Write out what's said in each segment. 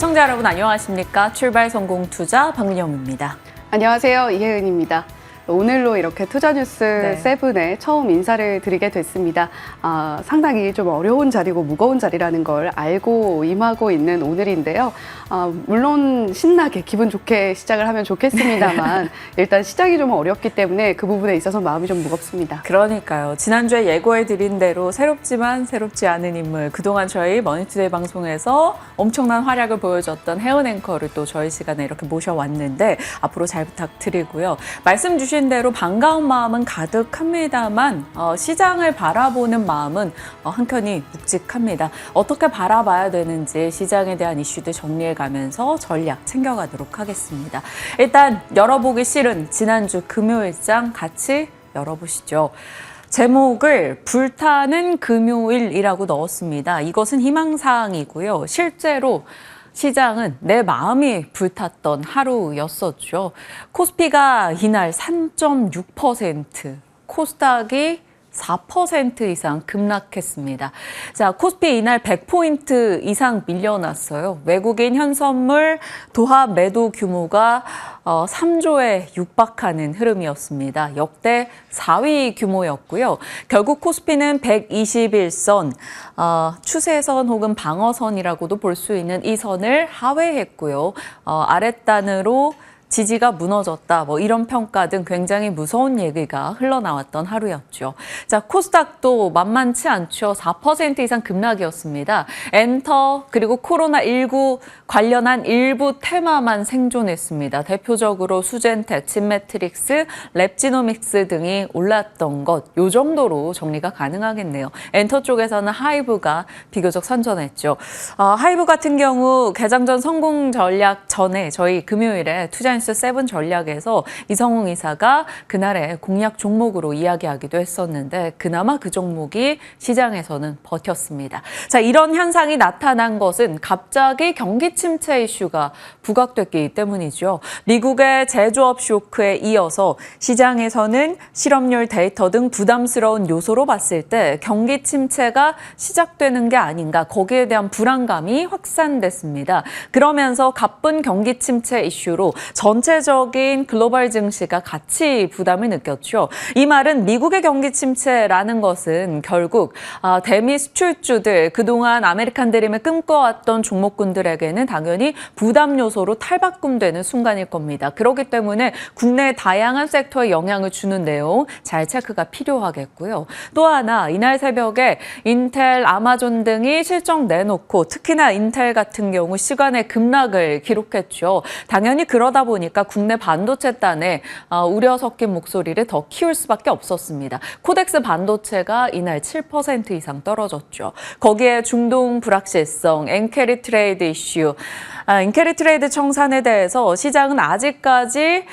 시청자 여러분 안녕하십니까? 출발 성공 투자 박민영입니다. 안녕하세요. 이혜은입니다. 오늘로 이렇게 투자뉴스 세븐에 처음 인사를 드리게 됐습니다. 상당히 좀 어려운 자리고 무거운 자리라는 걸 알고 임하고 있는 오늘인데요. 물론 신나게 기분 좋게 시작을 하면 좋겠습니다만 일단 시작이 좀 어렵기 때문에 그 부분에 있어서 마음이 좀 무겁습니다. 그러니까요. 지난주에 예고해드린 대로 새롭지만 새롭지 않은 인물, 그동안 저희 머니투데이 방송에서 엄청난 활약을 보여줬던 혜은 앵커를 또 저희 시간에 이렇게 모셔왔는데 앞으로 잘 부탁드리고요. 말씀 주신 대로 반가운 마음은 가득합니다만 시장을 바라보는 마음은 한켠이 묵직합니다. 어떻게 바라봐야 되는지 시장에 대한 이슈들 정리해가면서 전략 챙겨가도록 하겠습니다. 일단 열어보기 싫은 지난주 금요일장 같이 열어보시죠. 제목을 불타는 금요일이라고 넣었습니다. 이것은 희망사항이고요. 실제로 시장은 내 마음이 불탔던 하루였었죠. 코스피가 이날 3.6%, 코스닥이 4% 이상 급락했습니다. 자, 코스피 이날 100포인트 이상 밀려났어요. 외국인 현선물 도합 매도 규모가 3조에 육박하는 흐름이었습니다. 역대 4위 규모였고요. 결국 코스피는 121선, 추세선 혹은 방어선이라고도 볼 수 있는 이 선을 하회했고요. 아랫단으로 지지가 무너졌다, 이런 평가 등 굉장히 무서운 얘기가 흘러나왔던 하루였죠. 자, 코스닥도 만만치 않죠. 4% 이상 급락이었습니다. 엔터 그리고 코로나19 관련한 일부 테마만 생존했습니다. 대표적으로 수젠텍, 진매트릭스, 랩지노믹스 등이 올랐던 것, 요 정도로 정리가 가능하겠네요. 엔터 쪽에서는 하이브가 비교적 선전했죠. 하이브 같은 경우 개장 전 성공 전략 전에 저희 금요일에 투자뉴스 세븐 전략에서 이성웅 이사가 그날의 공략 종목으로 이야기하기도 했었는데 그나마 그 종목이 시장에서는 버텼습니다. 자, 이런 현상이 나타난 것은 갑자기 경기 침체 이슈가 부각됐기 때문이죠. 미국의 제조업 쇼크에 이어서 시장에서는 실업률 데이터 등 부담스러운 요소로 봤을 때 경기 침체가 시작되는 게 아닌가, 거기에 대한 불안감이 확산됐습니다. 그러면서 가쁜 경기 침체 이슈로 전체적인 글로벌 증시가 같이 부담을 느꼈죠. 이 말은 미국의 경기 침체라는 것은 결국 대미 수출주들, 그동안 아메리칸 드림을 꿈꿔왔던 종목군들에게는 당연히 부담 요소로 탈바꿈되는 순간일 겁니다. 그렇기 때문에 국내 다양한 섹터에 영향을 주는 내용 잘 체크가 필요하겠고요. 또 하나, 이날 새벽에 인텔, 아마존 등이 실적 내놓고 특히나 인텔 같은 경우 시간의 급락을 기록했죠. 당연히 그러다 보니까 국내 반도체단에 우려 섞인 목소리를 더 키울 수밖에 없었습니다. 코덱스 반도체가 이날 7% 이상 떨어졌죠. 거기에 중동 불확실성, 엔캐리 트레이드 이슈, 엔캐리 트레이드 청산에 대해서 시장은 아직까지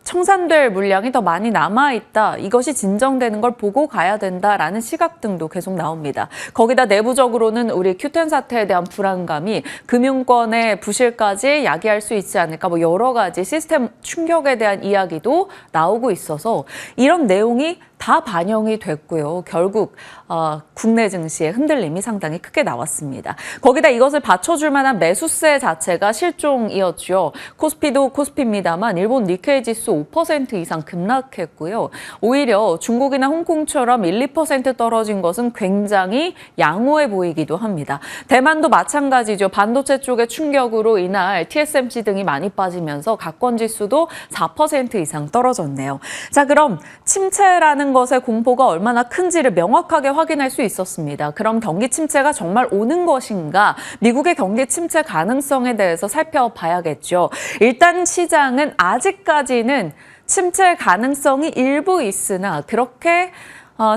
청산될 물량이 더 많이 남아있다. 이것이 진정되는 걸 보고 가야 된다라는 시각 등도 계속 나옵니다. 거기다 내부적으로는 우리 Q10 사태에 대한 불안감이 금융권의 부실까지 야기할 수 있지 않을까, 여러 가지 시스템 충격에 대한 이야기도 나오고 있어서 이런 내용이 다 반영이 됐고요. 결국 국내 증시의 흔들림이 상당히 크게 나왔습니다. 거기다 이것을 받쳐줄 만한 매수세 자체가 실종이었죠. 코스피도 코스피입니다만 일본 니케이 지수 5% 이상 급락했고요. 오히려 중국이나 홍콩처럼 1, 2% 떨어진 것은 굉장히 양호해 보이기도 합니다. 대만도 마찬가지죠. 반도체 쪽의 충격으로 이날 TSMC 등이 많이 빠지면서 가권 지수도 4% 이상 떨어졌네요. 자, 그럼 침체라는 것의 공포가 얼마나 큰지를 명확하게 확인할 수 있었습니다. 그럼 경기 침체가 정말 오는 것인가? 미국의 경기 침체 가능성에 대해서 살펴봐야겠죠. 일단 시장은 아직까지는 침체 가능성이 일부 있으나 그렇게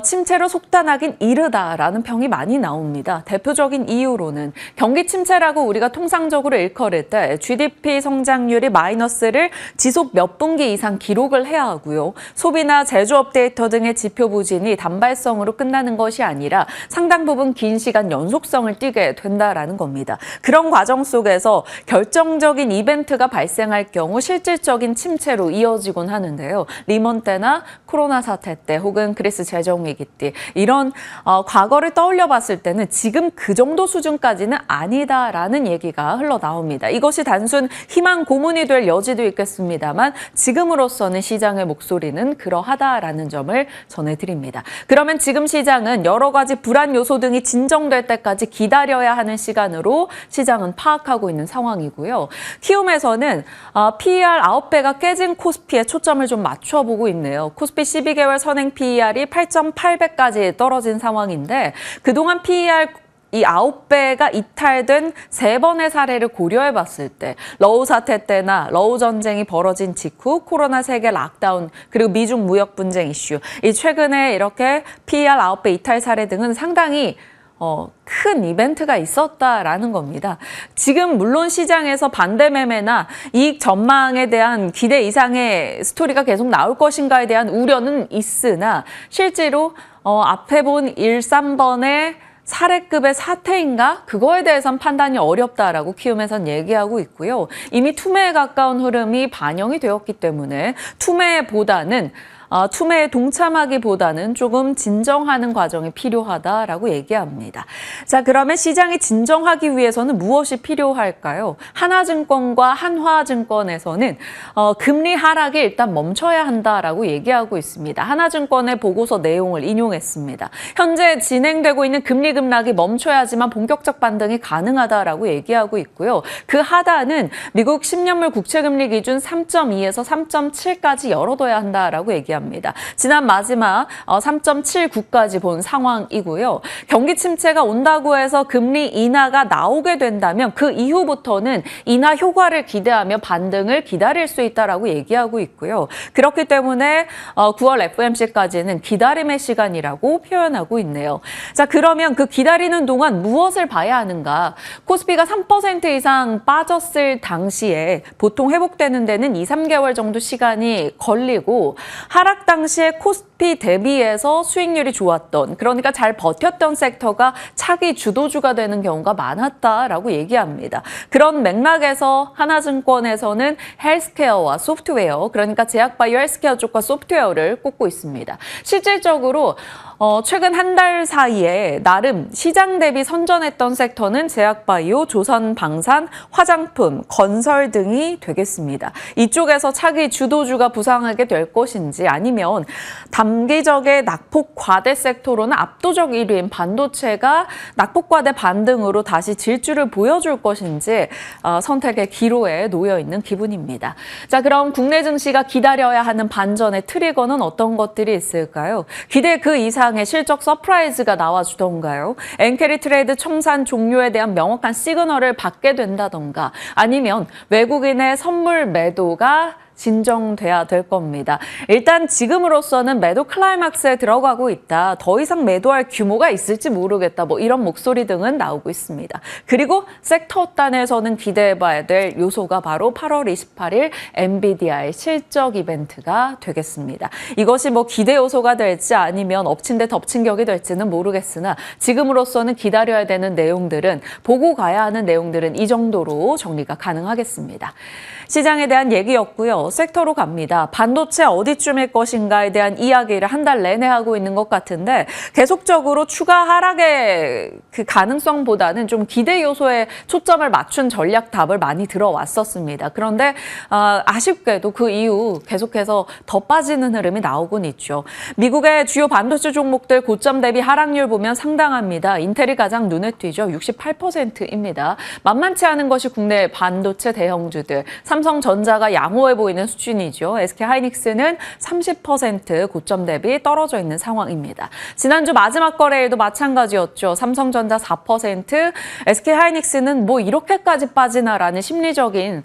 침체로 속단하긴 이르다라는 평이 많이 나옵니다. 대표적인 이유로는 경기 침체라고 우리가 통상적으로 일컬을 때 GDP 성장률이 마이너스를 지속 몇 분기 이상 기록을 해야 하고요. 소비나 제조업 데이터 등의 지표 부진이 단발성으로 끝나는 것이 아니라 상당 부분 긴 시간 연속성을 띠게 된다라는 겁니다. 그런 과정 속에서 결정적인 이벤트가 발생할 경우 실질적인 침체로 이어지곤 하는데요. 리먼 때나 코로나 사태 때 혹은 그리스 제조 재정위기때 이런 과거를 떠올려 봤을 때는 지금 그 정도 수준까지는 아니다라는 얘기가 흘러나옵니다. 이것이 단순 희망 고문이 될 여지도 있겠습니다만 지금으로서는 시장의 목소리는 그러하다라는 점을 전해드립니다. 그러면 지금 시장은 여러 가지 불안 요소 등이 진정될 때까지 기다려야 하는 시간으로 시장은 파악하고 있는 상황이고요. 키움에서는 PER 9배가 깨진 코스피에 초점을 좀 맞춰보고 있네요. 코스피 12개월 선행 PER이 8.8배까지 떨어진 상황인데 그동안 PER 이 9배가 이탈된 3번의 사례를 고려해 봤을 때 러우 사태 때나 러우 전쟁이 벌어진 직후 코로나 세계 락다운 그리고 미중 무역 분쟁 이슈 이 최근에 이렇게 PER 9배 이탈 사례 등은 상당히 큰 이벤트가 있었다라는 겁니다. 지금 물론 시장에서 반대 매매나 이익 전망에 대한 기대 이상의 스토리가 계속 나올 것인가에 대한 우려는 있으나 실제로 앞에 본 13번의 사례급의 사태인가? 그거에 대해선 판단이 어렵다라고 키움에선 얘기하고 있고요. 이미 투매에 가까운 흐름이 반영이 되었기 때문에 투매에 동참하기보다는 조금 진정하는 과정이 필요하다라고 얘기합니다. 자, 그러면 시장이 진정하기 위해서는 무엇이 필요할까요? 하나증권과 한화증권에서는 금리 하락이 일단 멈춰야 한다라고 얘기하고 있습니다. 하나증권의 보고서 내용을 인용했습니다. 현재 진행되고 있는 금리 급락이 멈춰야지만 본격적 반등이 가능하다라고 얘기하고 있고요. 그 하단은 미국 10년물 국채금리 기준 3.2에서 3.7까지 열어둬야 한다라고 얘기합니다. 지난 마지막 3.79까지 본 상황이고요. 경기 침체가 온다고 해서 금리 인하가 나오게 된다면 그 이후부터는 인하 효과를 기대하며 반등을 기다릴 수 있다라고 얘기하고 있고요. 그렇기 때문에 9월 FOMC까지는 기다림의 시간이라고 표현하고 있네요. 자, 그러면 그 기다리는 동안 무엇을 봐야 하는가? 코스피가 3% 이상 빠졌을 당시에 보통 회복되는 데는 2, 3개월 정도 시간이 걸리고 하락 당시에 코스피 대비해서 수익률이 좋았던 그러니까 잘 버텼던 섹터가 차기 주도주가 되는 경우가 많았다라고 얘기합니다. 그런 맥락에서 하나증권에서는 헬스케어와 소프트웨어 그러니까 제약바이오 헬스케어 쪽과 소프트웨어를 꼽고 있습니다. 실질적으로 최근 한 달 사이에 나름 시장 대비 선전했던 섹터는 제약바이오, 조선방산, 화장품, 건설 등이 되겠습니다. 이쪽에서 차기 주도주가 부상하게 될 것인지 아니면 단기적의 낙폭 과대 섹터로는 압도적 1위인 반도체가 낙폭 과대 반등으로 다시 질주를 보여줄 것인지 선택의 기로에 놓여 있는 기분입니다. 자, 그럼 국내 증시가 기다려야 하는 반전의 트리거는 어떤 것들이 있을까요? 기대 그 이상의 실적 서프라이즈가 나와주던가요? 엔캐리 트레이드 청산 종료에 대한 명확한 시그널을 받게 된다던가 아니면 외국인의 선물 매도가 진정돼야 될 겁니다. 일단 지금으로서는 매도 클라이막스에 들어가고 있다. 더 이상 매도할 규모가 있을지 모르겠다. 이런 목소리 등은 나오고 있습니다. 그리고 섹터 단에서는 기대해봐야 될 요소가 바로 8월 28일 엔비디아의 실적 이벤트가 되겠습니다. 이것이 기대 요소가 될지 아니면 엎친 데 덮친 격이 될지는 모르겠으나 지금으로서는 기다려야 되는 내용들은 보고 가야 하는 내용들은 이 정도로 정리가 가능하겠습니다. 시장에 대한 얘기였고요. 섹터로 갑니다. 반도체 어디쯤일 것인가에 대한 이야기를 한 달 내내 하고 있는 것 같은데 계속적으로 추가 하락의 그 가능성보다는 좀 기대 요소에 초점을 맞춘 전략 답을 많이 들어왔었습니다. 그런데 아쉽게도 그 이후 계속해서 더 빠지는 흐름이 나오곤 있죠. 미국의 주요 반도체 종목들 고점 대비 하락률 보면 상당합니다. 인텔이 가장 눈에 띄죠. 68%입니다. 만만치 않은 것이 국내 반도체 대형주들. 삼성전자가 양호해 보이는 수준이죠. SK하이닉스는 30% 고점 대비 떨어져 있는 상황입니다. 지난주 마지막 거래일도 마찬가지였죠. 삼성전자 4%, SK하이닉스는 이렇게까지 빠지나라는 심리적인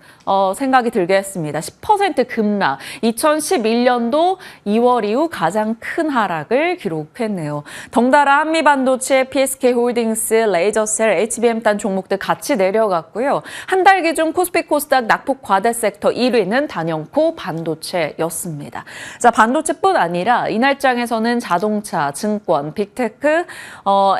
생각이 들게 했습니다. 10% 급락, 2011년도 2월 이후 가장 큰 하락을 기록했네요. 덩달아 한미반도체, PSK홀딩스, 레이저셀, HBM단 종목들 같이 내려갔고요. 한 달 기준 코스피 코스닥 낙폭 과대 섹터 1위는 단연 결명코 반도체였습니다. 자, 반도체뿐 아니라 이날장에서는 자동차, 증권, 빅테크,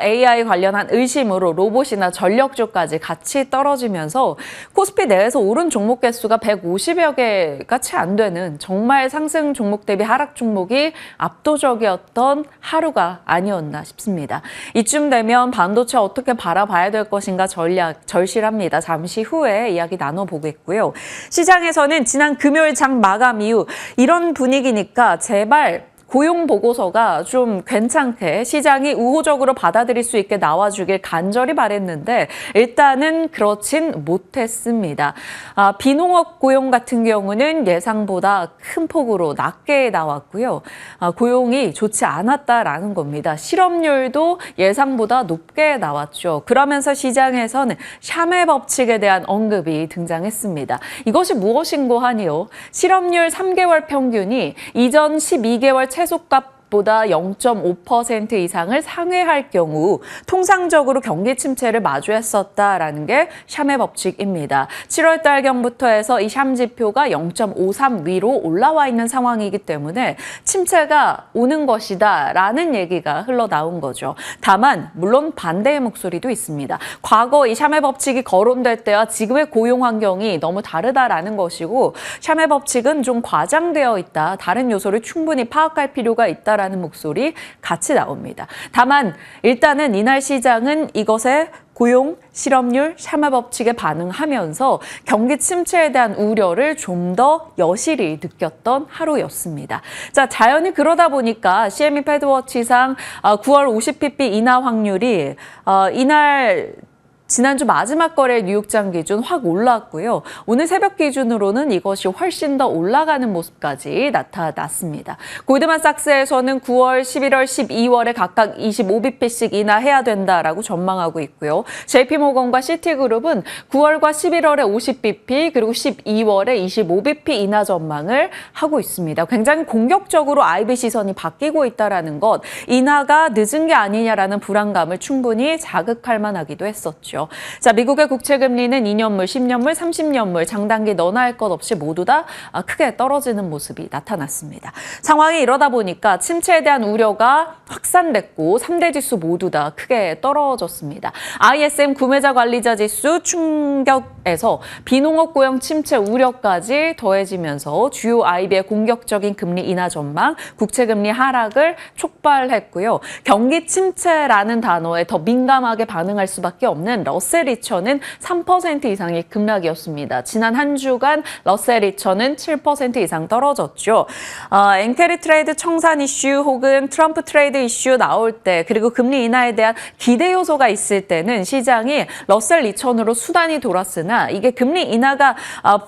AI 관련한 의심으로 로봇이나 전력주까지 같이 떨어지면서 코스피 내에서 오른 종목 개수가 150여 개가 채 안 되는 정말 상승 종목 대비 하락 종목이 압도적이었던 하루가 아니었나 싶습니다. 이쯤 되면 반도체 어떻게 바라봐야 될 것인가 절실합니다. 잠시 후에 이야기 나눠보겠고요. 시장에서는 지난 금요일 장 마감 이후 이런 분위기니까 제발 고용 보고서가 좀 괜찮게 시장이 우호적으로 받아들일 수 있게 나와주길 간절히 바랬는데 일단은 그렇진 못했습니다. 비농업 고용 같은 경우는 예상보다 큰 폭으로 낮게 나왔고요. 고용이 좋지 않았다라는 겁니다. 실업률도 예상보다 높게 나왔죠. 그러면서 시장에서는 샤메 법칙에 대한 언급이 등장했습니다. 이것이 무엇인고 하니요. 실업률 3개월 평균이 이전 12개월 최소값보다 0.5% 이상을 상회할 경우 통상적으로 경기 침체를 마주했었다라는 게 샤메 법칙입니다. 7월 달경부터 해서 이 샴 지표가 0.53 위로 올라와 있는 상황이기 때문에 침체가 오는 것이다라는 얘기가 흘러나온 거죠. 다만 물론 반대의 목소리도 있습니다. 과거 이 샤메 법칙이 거론될 때와 지금의 고용 환경이 너무 다르다라는 것이고 샤메 법칙은 좀 과장되어 있다. 다른 요소를 충분히 파악할 필요가 있다라는 목소리 같이 나옵니다. 다만 일단은 이날 시장은 이것에 고용, 실업률, 샤메 법칙에 반응하면서 경기 침체에 대한 우려를 좀 더 여실히 느꼈던 하루였습니다. 자, 자연히 그러다 보니까 CME 패드워치상 9월 50pp 인하 확률이 이날 지난주 마지막 거래 뉴욕장 기준 확 올랐고요. 오늘 새벽 기준으로는 이것이 훨씬 더 올라가는 모습까지 나타났습니다. 골드만삭스에서는 9월, 11월, 12월에 각각 25bp씩 인하해야 된다라고 전망하고 있고요. JP모건과 시티그룹은 9월과 11월에 50bp 그리고 12월에 25bp 인하 전망을 하고 있습니다. 굉장히 공격적으로 IB 시선이 바뀌고 있다는 것, 인하가 늦은 게 아니냐라는 불안감을 충분히 자극할 만하기도 했었죠. 자, 미국의 국채금리는 2년물, 10년물, 30년물 장단기 너나 할 것 없이 모두 다 크게 떨어지는 모습이 나타났습니다. 상황이 이러다 보니까 침체에 대한 우려가 확산됐고 3대 지수 모두 다 크게 떨어졌습니다. ISM 구매자 관리자 지수 충격에서 비농업 고용 침체 우려까지 더해지면서 주요 IB의 공격적인 금리 인하 전망, 국채금리 하락을 촉발했고요. 경기 침체라는 단어에 더 민감하게 반응할 수밖에 없는 러셀 리처는 3% 이상의 급락이었습니다. 지난 한 주간 러셀 리처는 7% 이상 떨어졌죠. 엔캐리 트레이드 청산 이슈 혹은 트럼프 트레이드 이슈 나올 때 그리고 금리 인하에 대한 기대 요소가 있을 때는 시장이 러셀 리처로 수단이 돌았으나 이게 금리 인하가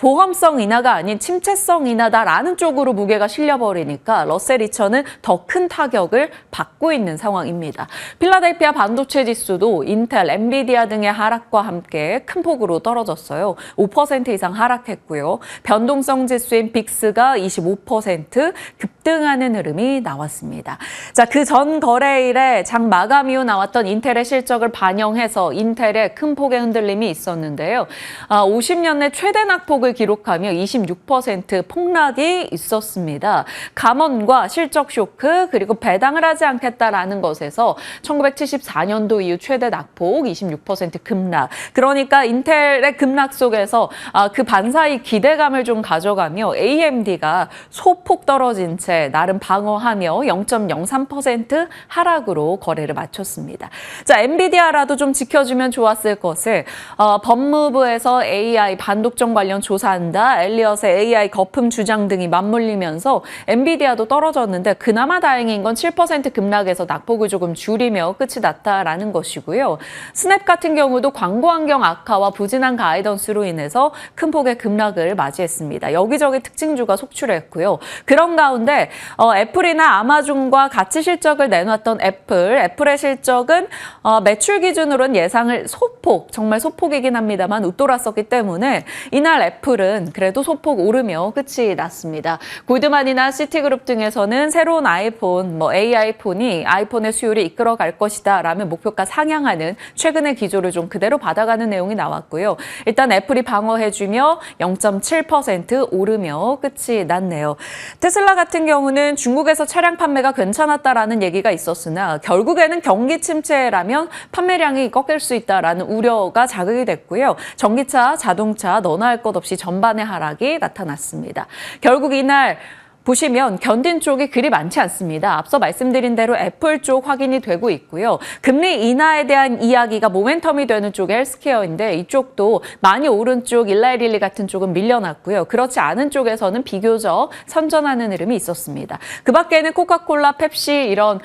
보험성 인하가 아닌 침체성 인하다라는 쪽으로 무게가 실려버리니까 러셀 리처는 더 큰 타격을 받고 있는 상황입니다. 필라델피아 반도체 지수도 인텔, 엔비디아 등의 하락과 함께 큰 폭으로 떨어졌어요. 5% 이상 하락했고요. 변동성 지수인 빅스가 25% 급등하는 흐름이 나왔습니다. 자, 그 전 거래일에 장 마감 이후 나왔던 인텔의 실적을 반영해서 인텔의 큰 폭의 흔들림이 있었는데요. 50년 내 최대 낙폭을 기록하며 26% 폭락이 있었습니다. 감원과 실적 쇼크 그리고 배당을 하지 않겠다라는 것에서 1974년도 이후 최대 낙폭 26% 급락. 그러니까 인텔의 급락 속에서 그 반사이 기대감을 좀 가져가며 AMD가 소폭 떨어진 채 나름 방어하며 0.03% 하락으로 거래를 마쳤습니다. 자, 엔비디아라도 좀 지켜주면 좋았을 것을 법무부에서 AI 반독점 관련 조사한다. 엘리엇의 AI 거품 주장 등이 맞물리면서 엔비디아도 떨어졌는데 그나마 다행인 건 7% 급락에서 낙폭을 조금 줄이며 끝이 났다라는 것이고요. 스냅 같은 경우도 광고 환경 악화와 부진한 가이던스로 인해서 큰 폭의 급락을 맞이했습니다. 여기저기 특징주가 속출했고요. 그런 가운데 애플이나 아마존과 같이 실적을 내놨던 애플의 실적은 매출 기준으로는 예상을 소폭, 정말 소폭이긴 합니다만 웃돌았었기 때문에 이날 애플은 그래도 소폭 오르며 끝이 났습니다. 골드만이나 시티그룹 등에서는 새로운 아이폰, AI 폰이 아이폰의 수요를 이끌어갈 것이다 라며 목표가 상향하는 최근의 기조를 수혜주를 좀 그대로 받아가는 내용이 나왔고요. 일단 애플이 방어해주며 0.7% 오르며 끝이 났네요. 테슬라 같은 경우는 중국에서 차량 판매가 괜찮았다라는 얘기가 있었으나 결국에는 경기 침체라면 판매량이 꺾일 수 있다라는 우려가 자극이 됐고요. 전기차, 자동차 너나 할 것 없이 전반의 하락이 나타났습니다. 결국 이날 보시면 견딘 쪽이 그리 많지 않습니다. 앞서 말씀드린 대로 애플 쪽 확인이 되고 있고요. 금리 인하에 대한 이야기가 모멘텀이 되는 쪽이 헬스케어인데 이쪽도 많이 오른 쪽 일라이릴리 같은 쪽은 밀려났고요. 그렇지 않은 쪽에서는 비교적 선전하는 흐름이 있었습니다. 그 밖에는 코카콜라, 펩시 이런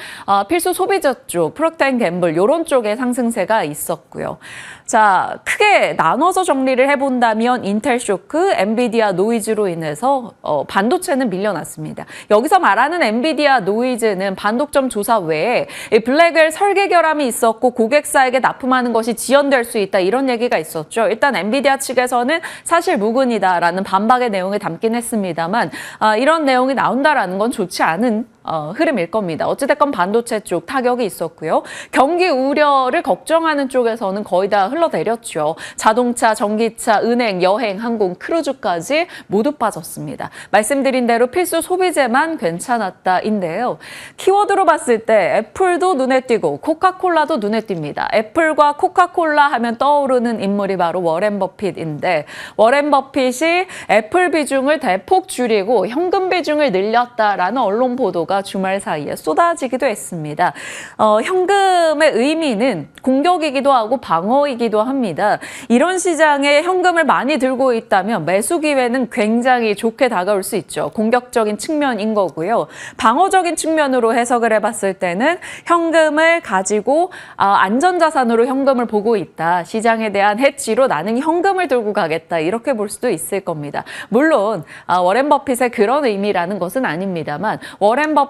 필수 소비자 쪽, 프록터 앤 갬블 이런 쪽에 상승세가 있었고요. 자, 크게 나눠서 정리를 해본다면 인텔 쇼크, 엔비디아 노이즈로 인해서 반도체는 밀려났습니다. 여기서 말하는 엔비디아 노이즈는 반독점 조사 외에 블랙웰 설계 결함이 있었고 고객사에게 납품하는 것이 지연될 수 있다 이런 얘기가 있었죠. 일단 엔비디아 측에서는 사실 무근이다라는 반박의 내용을 담긴 했습니다만 이런 내용이 나온다라는 건 좋지 않은 흐름일 겁니다. 어찌됐건 반도체 쪽 타격이 있었고요. 경기 우려를 걱정하는 쪽에서는 거의 다 흘러내렸죠. 자동차, 전기차, 은행, 여행, 항공, 크루즈까지 모두 빠졌습니다. 말씀드린 대로 필수 소비재만 괜찮았다인데요. 키워드로 봤을 때 애플도 눈에 띄고 코카콜라도 눈에 띕니다. 애플과 코카콜라 하면 떠오르는 인물이 바로 워렌 버핏인데 워렌 버핏이 애플 비중을 대폭 줄이고 현금 비중을 늘렸다라는 언론 보도가 주말 사이에 쏟아지기도 했습니다. 현금의 의미는 공격이기도 하고 방어이기도 합니다. 이런 시장에 현금을 많이 들고 있다면 매수 기회는 굉장히 좋게 다가올 수 있죠. 공격적인 측면인 거고요. 방어적인 측면으로 해석을 해봤을 때는 현금을 가지고 안전자산으로 현금을 보고 있다. 시장에 대한 해지로 나는 현금을 들고 가겠다. 이렇게 볼 수도 있을 겁니다. 물론 워렌 버핏의 그런 의미라는 것은 아닙니다만 워렌 버핏의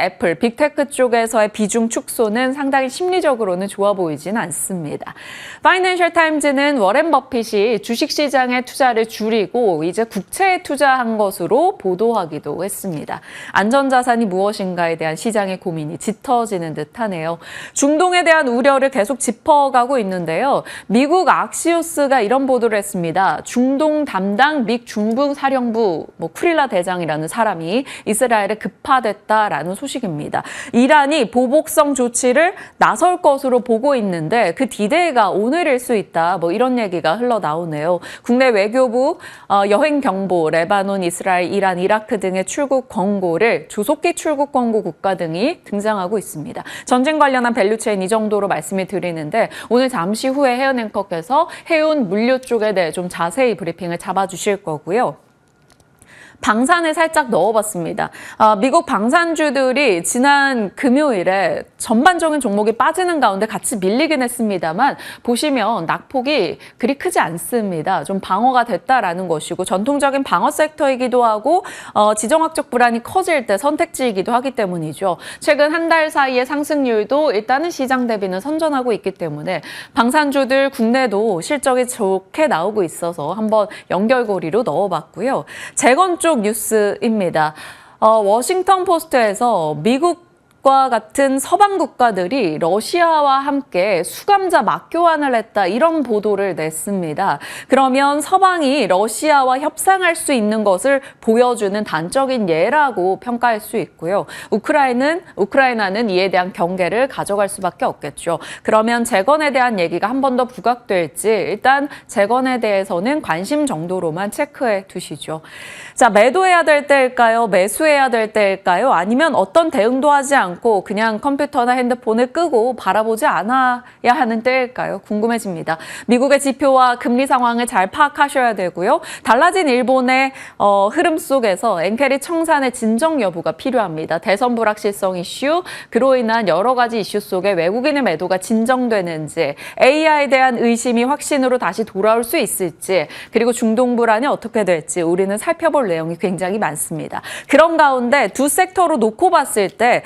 애플, 빅테크 쪽에서의 비중 축소는 상당히 심리적으로는 좋아 보이진 않습니다. 파이낸셜 타임즈는 워렌 버핏이 주식시장에 투자를 줄이고 이제 국채에 투자한 것으로 보도하기도 했습니다. 안전자산이 무엇인가에 대한 시장의 고민이 짙어지는 듯하네요. 중동에 대한 우려를 계속 짚어가고 있는데요. 미국 악시오스가 이런 보도를 했습니다. 중동 담당 미 중부 사령부 쿠릴라 대장이라는 사람이 이스라엘에 급파됐다라는 소식입니다. 이란이 보복성 조치를 나설 것으로 보고 있는데 그 디데이가 오늘일 수 있다. 이런 얘기가 흘러나오네요. 국내 외교부 여행 경보, 레바논, 이스라엘, 이란, 이라크 등의 출국 권고를 조속히 출국 권고 국가 등이 등장하고 있습니다. 전쟁 관련한 밸류체인 이 정도로 말씀을 드리는데 오늘 잠시 후에 혜연 앵커께서 해운 물류 쪽에 대해 좀 자세히 브리핑을 잡아주실 거고요. 방산을 살짝 넣어봤습니다. 미국 방산주들이 지난 금요일에 전반적인 종목이 빠지는 가운데 같이 밀리긴 했습니다만 보시면 낙폭이 그리 크지 않습니다. 좀 방어가 됐다라는 것이고 전통적인 방어 섹터이기도 하고 지정학적 불안이 커질 때 선택지이기도 하기 때문이죠. 최근 한 달 사이의 상승률도 일단은 시장 대비는 선전하고 있기 때문에 방산주들 국내도 실적이 좋게 나오고 있어서 한번 연결고리로 넣어봤고요. 재건 쪽 뉴스입니다. 워싱턴 포스트에서 미국과 같은 서방 국가들이 러시아와 함께 수감자 맞교환을 했다 이런 보도를 냈습니다. 그러면 서방이 러시아와 협상할 수 있는 것을 보여주는 단적인 예라고 평가할 수 있고요. 우크라이나는 이에 대한 경계를 가져갈 수밖에 없겠죠. 그러면 재건에 대한 얘기가 한 번 더 부각될지 일단 재건에 대해서는 관심 정도로만 체크해 두시죠. 자, 매도해야 될 때일까요? 매수해야 될 때일까요? 아니면 어떤 대응도 하지 않고 그냥 컴퓨터나 핸드폰을 끄고 바라보지 않아야 하는 때일까요? 궁금해집니다. 미국의 지표와 금리 상황을 잘 파악하셔야 되고요. 달라진 일본의 흐름 속에서 엔캐리 청산의 진정 여부가 필요합니다. 대선 불확실성 이슈, 그로 인한 여러 가지 이슈 속에 외국인의 매도가 진정되는지, AI에 대한 의심이 확신으로 다시 돌아올 수 있을지, 그리고 중동 불안이 어떻게 될지 우리는 살펴볼 내용이 굉장히 많습니다. 그런 가운데 두 섹터로 놓고 봤을 때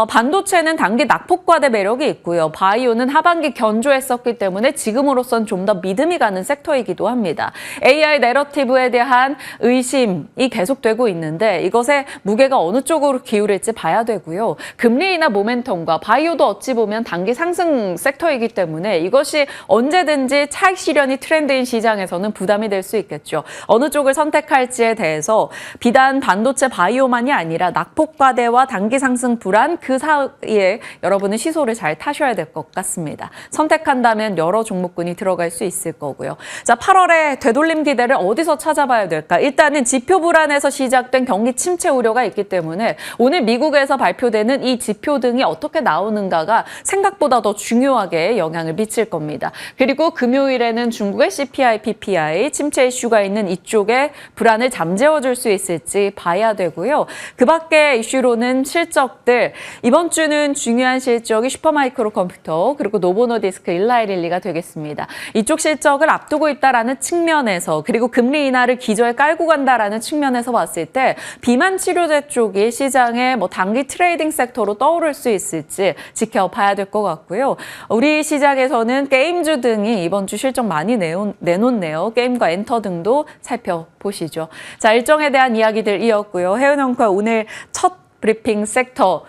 반도체는 단기 낙폭과대 매력이 있고요. 바이오는 하반기 견조했었기 때문에 지금으로선 좀 더 믿음이 가는 섹터이기도 합니다. AI 내러티브에 대한 의심이 계속되고 있는데 이것의 무게가 어느 쪽으로 기울일지 봐야 되고요. 금리 인하 모멘텀과 바이오도 어찌 보면 단기 상승 섹터이기 때문에 이것이 언제든지 차익 실현이 트렌드인 시장에서는 부담이 될 수 있겠죠. 어느 쪽을 선택할지에 대해서 비단 반도체 바이오만이 아니라 낙폭과대와 단기 상승 불안 그 사이에 여러분은 시소를 잘 타셔야 될 것 같습니다. 선택한다면 여러 종목군이 들어갈 수 있을 거고요. 자, 8월에 되돌림 기대를 어디서 찾아봐야 될까? 일단은 지표 불안에서 시작된 경기 침체 우려가 있기 때문에 오늘 미국에서 발표되는 이 지표 등이 어떻게 나오는가가 생각보다 더 중요하게 영향을 미칠 겁니다. 그리고 금요일에는 중국의 CPI, PPI, 침체 이슈가 있는 이쪽에 불안을 잠재워줄 수 있을지 봐야 되고요. 그 밖에 이슈로는 실적들, 이번 주는 중요한 실적이 슈퍼마이크로 컴퓨터 그리고 노보노디스크, 일라이릴리가 되겠습니다. 이쪽 실적을 앞두고 있다라는 측면에서 그리고 금리 인하를 기저에 깔고 간다라는 측면에서 봤을 때 비만 치료제 쪽이 시장의 단기 트레이딩 섹터로 떠오를 수 있을지 지켜봐야 될 것 같고요. 우리 시장에서는 게임주 등이 이번 주 실적 많이 내놓네요. 게임과 엔터 등도 살펴보시죠. 자, 일정에 대한 이야기들 이었고요. 해운형과 오늘 첫 브리핑 섹터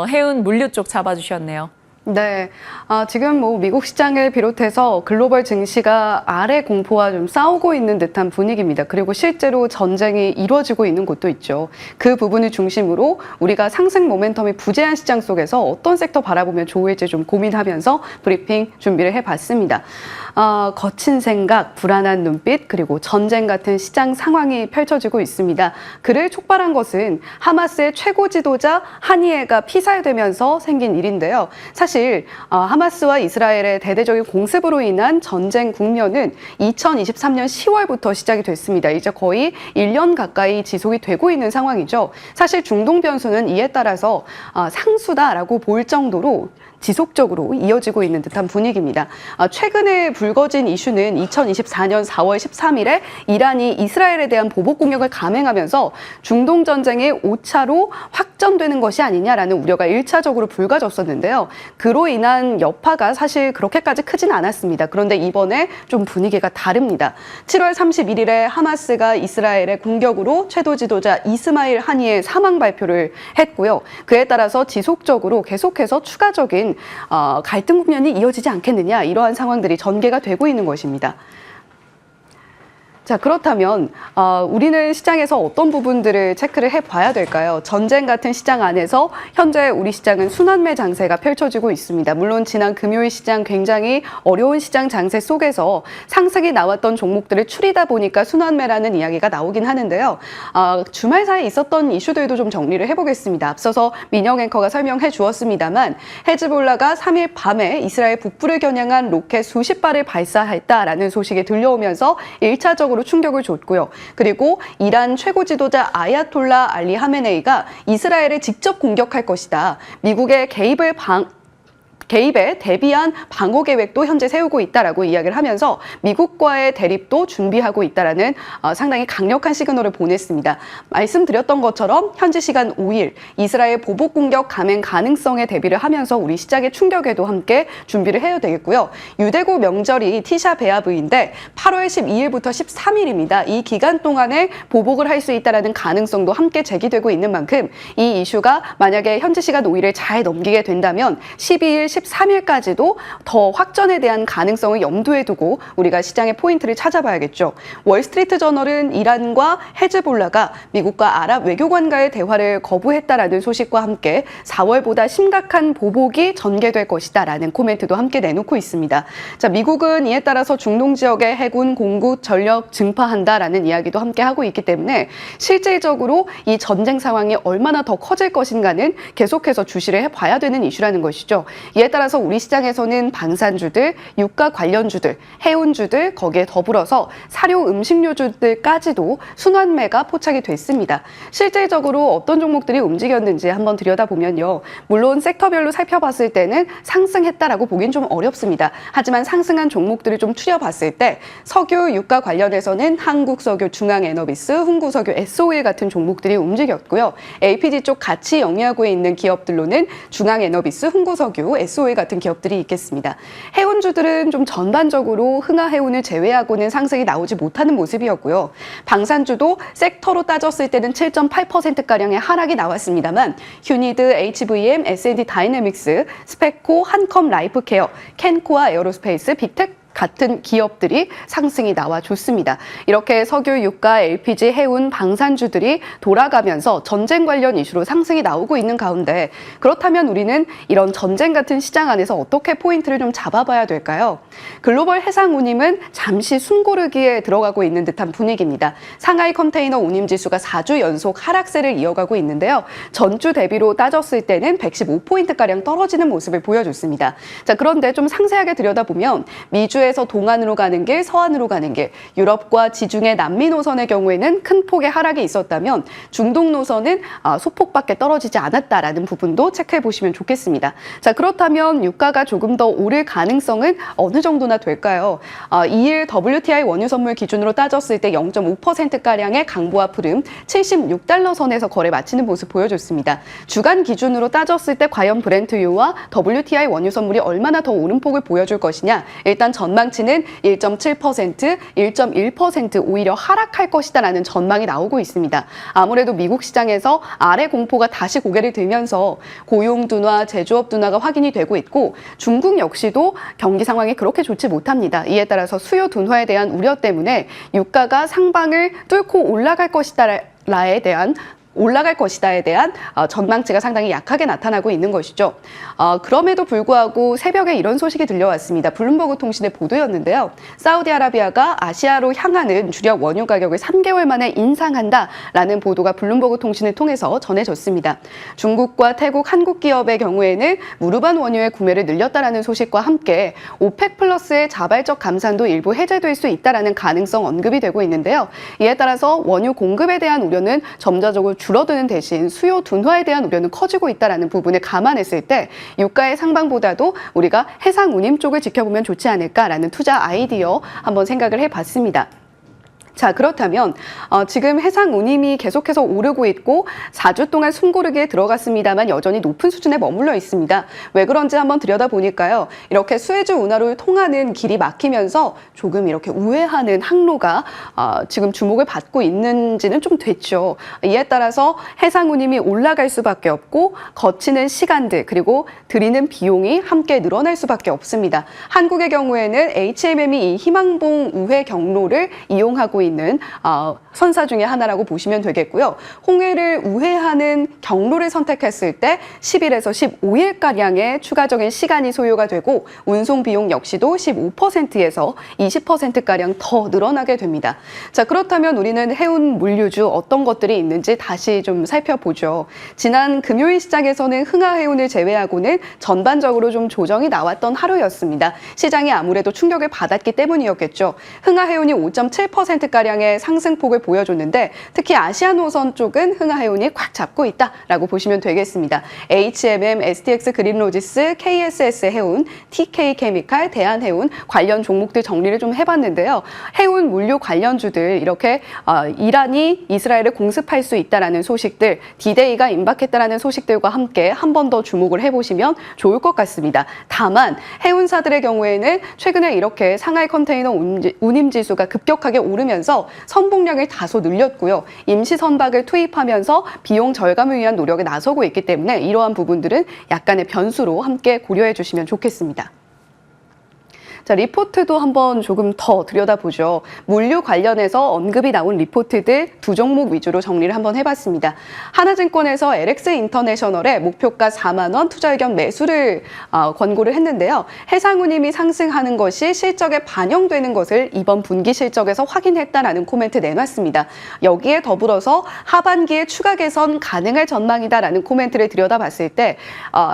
해운 물류 쪽 잡아주셨네요. 네, 지금 미국 시장을 비롯해서 글로벌 증시가 아래 공포와 좀 싸우고 있는 듯한 분위기입니다. 그리고 실제로 전쟁이 이루어지고 있는 곳도 있죠. 그 부분을 중심으로 우리가 상승 모멘텀이 부재한 시장 속에서 어떤 섹터 바라보면 좋을지 좀 고민하면서 브리핑 준비를 해봤습니다. 거친 생각, 불안한 눈빛, 그리고 전쟁 같은 시장 상황이 펼쳐지고 있습니다. 그를 촉발한 것은 하마스의 최고 지도자 하니에가 피살되면서 생긴 일인데요. 사실 하마스와 이스라엘의 대대적인 공습으로 인한 전쟁 국면은 2023년 10월부터 시작이 됐습니다. 이제 거의 1년 가까이 지속이 되고 있는 상황이죠. 사실 중동 변수는 이에 따라서 상수다라고 볼 정도로 지속적으로 이어지고 있는 듯한 분위기입니다. 최근에 불거진 이슈는 2024년 4월 13일에 이란이 이스라엘에 대한 보복 공격을 감행하면서 중동 전쟁의 5차로 확전되는 것이 아니냐라는 우려가 1차적으로 불거졌었는데요. 그로 인한 여파가 사실 그렇게까지 크진 않았습니다. 그런데 이번에 좀 분위기가 다릅니다. 7월 31일에 하마스가 이스라엘의 공격으로 최고 지도자 이스마일 하니의 사망 발표를 했고요. 그에 따라서 지속적으로 계속해서 추가적인 갈등 국면이 이어지지 않겠느냐, 이러한 상황들이 전개가 되고 있는 것입니다. 자, 그렇다면 우리는 시장에서 어떤 부분들을 체크를 해봐야 될까요? 전쟁 같은 시장 안에서 현재 우리 시장은 순환매 장세가 펼쳐지고 있습니다. 물론 지난 금요일 시장 굉장히 어려운 시장 장세 속에서 상승이 나왔던 종목들을 추리다 보니까 순환매라는 이야기가 나오긴 하는데요. 주말 사이에 있었던 이슈들도 좀 정리를 해보겠습니다. 앞서서 민영 앵커가 설명해 주었습니다만 헤즈볼라가 3일 밤에 이스라엘 북부를 겨냥한 로켓 수십 발을 발사했다라는 소식이 들려오면서 1차적으로 충격을 줬고요. 그리고 이란 최고 지도자 아야톨라 알리 하메네이가 이스라엘을 직접 공격할 것이다. 미국의 개입에 대비한 방어 계획도 현재 세우고 있다라고 이야기를 하면서 미국과의 대립도 준비하고 있다라는 상당히 강력한 시그널을 보냈습니다. 말씀드렸던 것처럼 현지 시간 5일 이스라엘 보복 공격 감행 가능성에 대비를 하면서 우리 시장의 충격에도 함께 준비를 해야 되겠고요. 유대고 명절이 티샤 베아브인데 8월 12일부터 13일입니다. 이 기간 동안에 보복을 할 수 있다라는 가능성도 함께 제기되고 있는 만큼 이 이슈가 만약에 현지 시간 5일을 잘 넘기게 된다면 12일, 13일까지도 더 확전에 대한 가능성을 염두에 두고 우리가 시장의 포인트를 찾아봐야겠죠. 월스트리트 저널은 이란과 헤즈볼라가 미국과 아랍 외교관과의 대화를 거부했다라는 소식과 함께 4월보다 심각한 보복이 전개될 것이다라는 코멘트도 함께 내놓고 있습니다. 자, 미국은 이에 따라서 중동 지역에 해군, 공군, 전력 증파한다라는 이야기도 함께 하고 있기 때문에 실질적으로 이 전쟁 상황이 얼마나 더 커질 것인가는 계속해서 주시를 해봐야 되는 이슈라는 것이죠. 이에 따라서 우리 시장에서는 방산주들, 유가 관련주들, 해운주들, 거기에 더불어서 사료 음식료주들까지도 순환매가 포착이 됐습니다. 실질적으로 어떤 종목들이 움직였는지 한번 들여다보면요. 물론 섹터별로 살펴봤을 때는 상승했다라고 보긴 좀 어렵습니다. 하지만 상승한 종목들을 좀 추려봤을 때 석유, 유가 관련해서는 한국석유, 중앙에너비스, 훈구석유, SO일 같은 종목들이 움직였고요. LPG 쪽 같이 영위하고 있는 기업들로는 중앙에너비스, 훈구석유, SO일 같은 기업들이 있겠습니다. 해운주들은 좀 전반적으로 흥하해운을 제외하고는 상승이 나오지 못하는 모습이었고요. 방산주도 섹터로 따졌을 때는 7.8%가량의 하락이 나왔습니다만 휴니드, HVM, S&D 다이내믹스, 스페코, 한컴 라이프케어, 켄코아 에어로스페이스, 빅텍 같은 기업들이 상승이 나와줬습니다. 이렇게 석유, 유가, LPG, 해운, 방산주들이 돌아가면서 전쟁 관련 이슈로 상승이 나오고 있는 가운데 그렇다면 우리는 이런 전쟁 같은 시장 안에서 어떻게 포인트를 좀 잡아봐야 될까요? 글로벌 해상운임은 잠시 숨고르기에 들어가고 있는 듯한 분위기입니다. 상하이 컨테이너 운임지수가 4주 연속 하락세를 이어가고 있는데요. 전주 대비로 따졌을 때는 115포인트가량 떨어지는 모습을 보여줬습니다. 자, 그런데 좀 상세하게 들여다보면 미주에서 동안으로 가는 길, 서안으로 가는 길, 유럽과 지중해 남미 노선의 경우에는 큰 폭의 하락이 있었다면 중동 노선은 소폭밖에 떨어지지 않았다라는 부분도 체크해 보시면 좋겠습니다. 자, 그렇다면 유가가 조금 더 오를 가능성은 어느 정도나 될까요? 2일 WTI 원유 선물 기준으로 따졌을 때 0.5%가량의 강보합 흐름 76달러 선에서 거래 마치는 모습 보여줬습니다. 주간 기준으로 따졌을 때 과연 브렌트유와 WTI 원유 선물이 얼마나 더 오름폭을 보여줄 것이냐? 일단 전망치는 1.7%, 1.1% 오히려 하락할 것이다라는 전망이 나오고 있습니다. 아무래도 미국 시장에서 아래 공포가 다시 고개를 들면서 고용 둔화, 제조업 둔화가 확인이 되고 있고 중국 역시도 경기 상황이 그렇게 좋지 못합니다. 이에 따라서 수요 둔화에 대한 우려 때문에 유가가 상방을 뚫고 올라갈 것이다에 대한 전망치가 상당히 약하게 나타나고 있는 것이죠. 그럼에도 불구하고 새벽에 이런 소식이 들려왔습니다. 블룸버그 통신의 보도였는데요. 사우디아라비아가 아시아로 향하는 주력 원유 가격을 3개월 만에 인상한다라는 보도가 블룸버그 통신을 통해서 전해졌습니다. 중국과 태국, 한국 기업의 경우에는 무르반 원유의 구매를 늘렸다라는 소식과 함께 오펙 플러스의 자발적 감산도 일부 해제될 수 있다라는 가능성 언급이 되고 있는데요. 이에 따라서 원유 공급에 대한 우려는 점차적으로 줄어드는 대신 수요 둔화에 대한 우려는 커지고 있다는 부분을 감안했을 때 유가의 상방보다도 우리가 해상 운임 쪽을 지켜보면 좋지 않을까라는 투자 아이디어 한번 생각을 해봤습니다. 자, 그렇다면 지금 해상 운임이 계속해서 오르고 있고 4주 동안 숨고르기에 들어갔습니다만 여전히 높은 수준에 머물러 있습니다. 왜 그런지 한번 들여다보니까요. 이렇게 수에즈 운하로를 통하는 길이 막히면서 조금 이렇게 우회하는 항로가 지금 주목을 받고 있는지는 좀 됐죠. 이에 따라서 해상 운임이 올라갈 수밖에 없고 거치는 시간들 그리고 들이는 비용이 함께 늘어날 수밖에 없습니다. 한국의 경우에는 HMM이 이 희망봉 우회 경로를 이용하고 있는 선사 중에 하나라고 보시면 되겠고요. 홍해를 우회하는 경로를 선택했을 때 10일에서 15일가량의 추가적인 시간이 소요가 되고 운송 비용 역시도 15%에서 20%가량 더 늘어나게 됩니다. 자, 그렇다면 우리는 해운 물류주 어떤 것들이 있는지 다시 좀 살펴보죠. 지난 금요일 시장에서는 흥하해운을 제외하고는 전반적으로 좀 조정이 나왔던 하루였습니다. 시장이 아무래도 충격을 받았기 때문이었겠죠. 흥하해운이 5.7%가량의 상승폭을 보여줬는데 특히 아시아 노선 쪽은 흥하해운이 꽉 잡고 있다라고 보시면 되겠습니다. HMM, STX 그린로지스, KSS 해운, TK케미칼, 대한해운 관련 종목들 정리를 좀 해봤는데요. 해운 물류 관련주들 이렇게 이란이 이스라엘을 공습할 수 있다라는 소식들, 디데이가 임박했다라는 소식들과 함께 한 번 더 주목을 해보시면 좋을 것 같습니다. 다만 해운사들의 경우에는 최근에 이렇게 상하이 컨테이너 운임지수가 급격하게 오르면서 선봉량을 다소 늘렸고요. 임시 선박을 투입하면서 비용 절감을 위한 노력에 나서고 있기 때문에 이러한 부분들은 약간의 변수로 함께 고려해 주시면 좋겠습니다. 자, 리포트도 한번 조금 더 들여다보죠. 물류 관련해서 언급이 나온 리포트들 두 종목 위주로 정리를 한번 해봤습니다. 하나증권에서 LX 인터내셔널의 목표가 4만 원 투자 의견 매수를 권고를 했는데요. 해상운임이 상승하는 것이 실적에 반영되는 것을 이번 분기 실적에서 확인했다라는 코멘트 내놨습니다. 여기에 더불어서 하반기에 추가 개선 가능할 전망이다라는 코멘트를 들여다봤을 때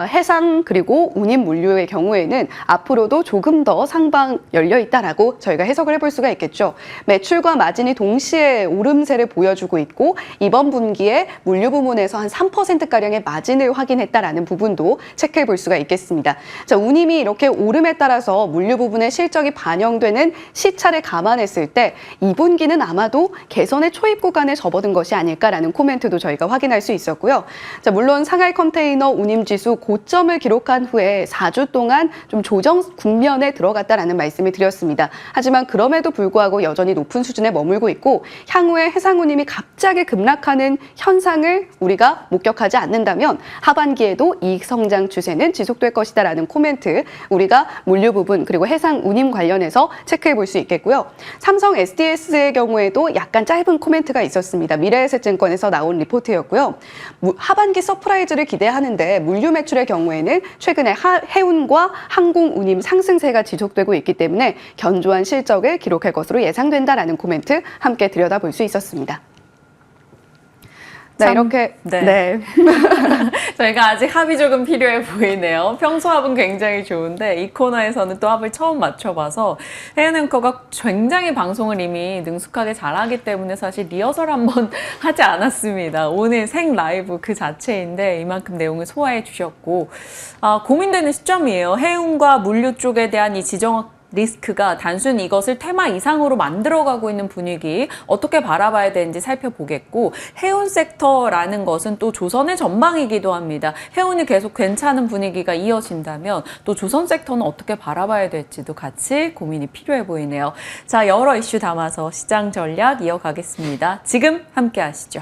해상 그리고 운임 물류의 경우에는 앞으로도 조금 더 상방 열려 있다라고 저희가 해석을 해볼 수가 있겠죠. 매출과 마진이 동시에 오름세를 보여주고 있고 이번 분기에 물류 부문에서 한 3%가량의 마진을 확인했다라는 부분도 체크해 볼 수가 있겠습니다. 자, 운임이 이렇게 오름에 따라서 물류 부분의 실적이 반영되는 시차를 감안했을 때 2분기는 아마도 개선의 초입 구간에 접어든 것이 아닐까라는 코멘트도 저희가 확인할 수 있었고요. 자, 물론 상하이 컨테이너 운임지수 고점을 기록한 후에 4주 동안 좀 조정 국면에 들어갔다라는 말씀을 드렸습니다. 하지만 그럼에도 불구하고 여전히 높은 수준에 머물고 있고 향후에 해상운임이 갑자기 급락하는 현상을 우리가 목격하지 않는다면 하반기에도 이익 성장 추세는 지속될 것이다라는 코멘트 우리가 물류 부분 그리고 해상운임 관련해서 체크해 볼 수 있겠고요. 삼성 SDS의 경우에도 약간 짧은 코멘트가 있었습니다. 미래에셋증권에서 나온 리포트였고요. 하반기 서프라이즈를 기대하는데 물류 매출의 경우에는 최근에 해운과 항공운임 상승세가 지속되고 있기 때문에 견조한 실적을 기록할 것으로 예상된다라는 코멘트 함께 들여다볼 수 있었습니다. 네, 이렇게 네. 저희가 아직 합이 조금 필요해 보이네요. 평소 합은 굉장히 좋은데 이 코너에서는 또 합을 처음 맞춰봐서 혜연 앵커가 굉장히 방송을 이미 능숙하게 잘하기 때문에 사실 리허설 한번 하지 않았습니다. 오늘 생 라이브 그 자체인데 이만큼 내용을 소화해 주셨고 고민되는 시점이에요. 해운과 물류 쪽에 대한 이 지정 리스크가 단순히 이것을 테마 이상으로 만들어가고 있는 분위기 어떻게 바라봐야 되는지 살펴보겠고 해운 섹터라는 것은 또 조선의 전망이기도 합니다. 해운이 계속 괜찮은 분위기가 이어진다면 또 조선 섹터는 어떻게 바라봐야 될지도 같이 고민이 필요해 보이네요. 자, 여러 이슈 담아서 시장 전략 이어가겠습니다. 지금 함께 하시죠.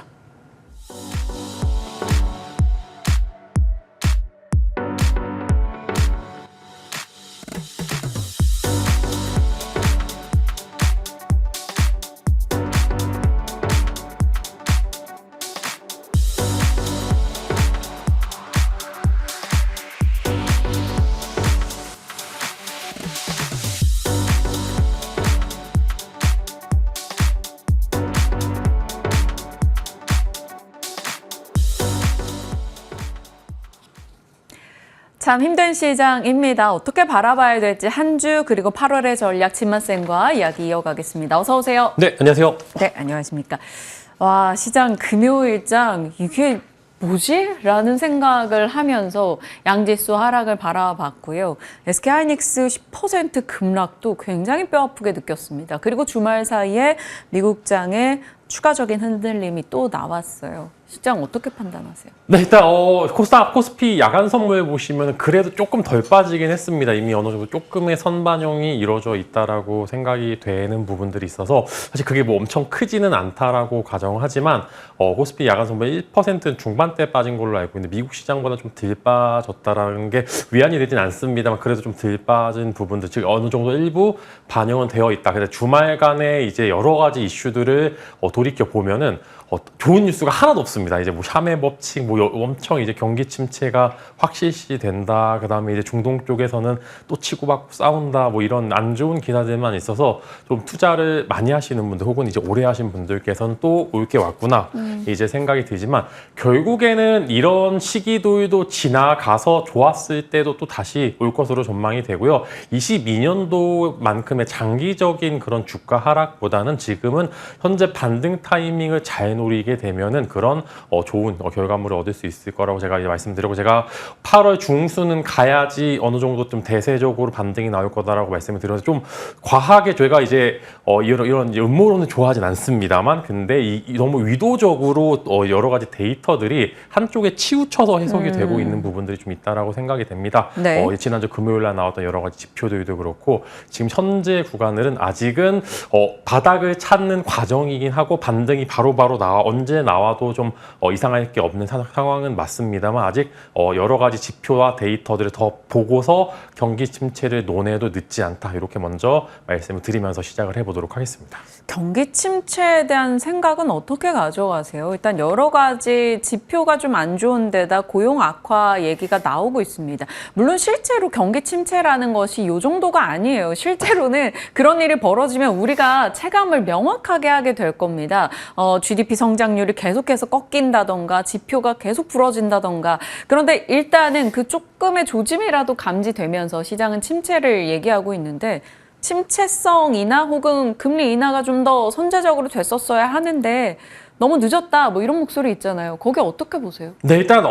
참 힘든 시장입니다. 어떻게 바라봐야 될지 한 주 그리고 8월의 전략 진만쌤과 이야기 이어가겠습니다. 어서 오세요. 네, 안녕하세요. 네, 안녕하십니까. 와, 시장 금요일장 이게 뭐지? 라는 생각을 하면서 양지수 하락을 바라봤고요. SK하이닉스 10% 급락도 굉장히 뼈아프게 느꼈습니다. 그리고 주말 사이에 미국장에 추가적인 흔들림이 또 나왔어요. 시장 어떻게 판단하세요? 네, 일단 코스닥, 코스피 야간 선물 보시면 그래도 조금 덜 빠지긴 했습니다. 이미 어느 정도 조금의 선반영이 이루어져 있다라고 생각이 되는 부분들이 있어서 사실 그게 뭐 엄청 크지는 않다라고 가정하지만 코스피 야간 선물 1% 중반대 빠진 걸로 알고 있는데 미국 시장보다 좀 덜 빠졌다라는 게 위안이 되진 않습니다만 그래도 좀 덜 빠진 부분들 즉 어느 정도 일부 반영은 되어 있다. 근데 주말간에 이제 여러 가지 이슈들을 돌이켜 보면은 좋은 뉴스가 하나도 없습니다. 이제 뭐 샤메 법칙, 뭐 엄청 이제 경기 침체가 확실시 된다. 그다음에 이제 중동 쪽에서는 또 치고받고 싸운다. 뭐 이런 안 좋은 기사들만 있어서 좀 투자를 많이 하시는 분들 혹은 이제 오래 하신 분들께서는 또 올 게 왔구나. 이제 생각이 들지만 결국에는 이런 시기들도 지나가서 좋았을 때도 또 다시 올 것으로 전망이 되고요. 22년도만큼의 장기적인 그런 주가 하락보다는 지금은 현재 반등 타이밍을 잘 노리게 되면은 그런 좋은 결과물을 얻을 수 있을 거라고 제가 이제 말씀드리고 제가 8월 중순은 가야지 어느 정도 좀 대세적으로 반등이 나올 거다라고 말씀을 드려서 좀 과하게 저희가 이제 이런 음모론은 좋아하진 않습니다만 근데 너무 위도적으로 여러 가지 데이터들이 한쪽에 치우쳐서 해석이 되고 있는 부분들이 좀 있다라고 생각이 됩니다. 네. 지난주 금요일 날 나왔던 여러 가지 지표들도 그렇고 지금 현재 구간들은 아직은 바닥을 찾는 과정이긴 하고 반등이 바로바로 언제 나와도 좀 이상할 게 없는 상황은 맞습니다만 아직 여러 가지 지표와 데이터들을 더 보고서 경기 침체를 논해도 늦지 않다. 이렇게 먼저 말씀을 드리면서 시작을 해보도록 하겠습니다. 경기 침체에 대한 생각은 어떻게 가져가세요? 일단 여러 가지 지표가 좀 안 좋은 데다 고용 악화 얘기가 나오고 있습니다. 물론 실제로 경기 침체라는 것이 이 정도가 아니에요. 실제로는 그런 일이 벌어지면 우리가 체감을 명확하게 하게 될 겁니다. GDP 성장률이 계속해서 꺾인다던가 지표가 계속 부러진다던가. 그런데 일단은 그 조금의 조짐이라도 감지되면서 시장은 침체를 얘기하고 있는데 침체성 인하 혹은 금리 인하가 좀 더 선제적으로 됐었어야 하는데 너무 늦었다 뭐 이런 목소리 있잖아요. 거기 어떻게 보세요? 네, 일단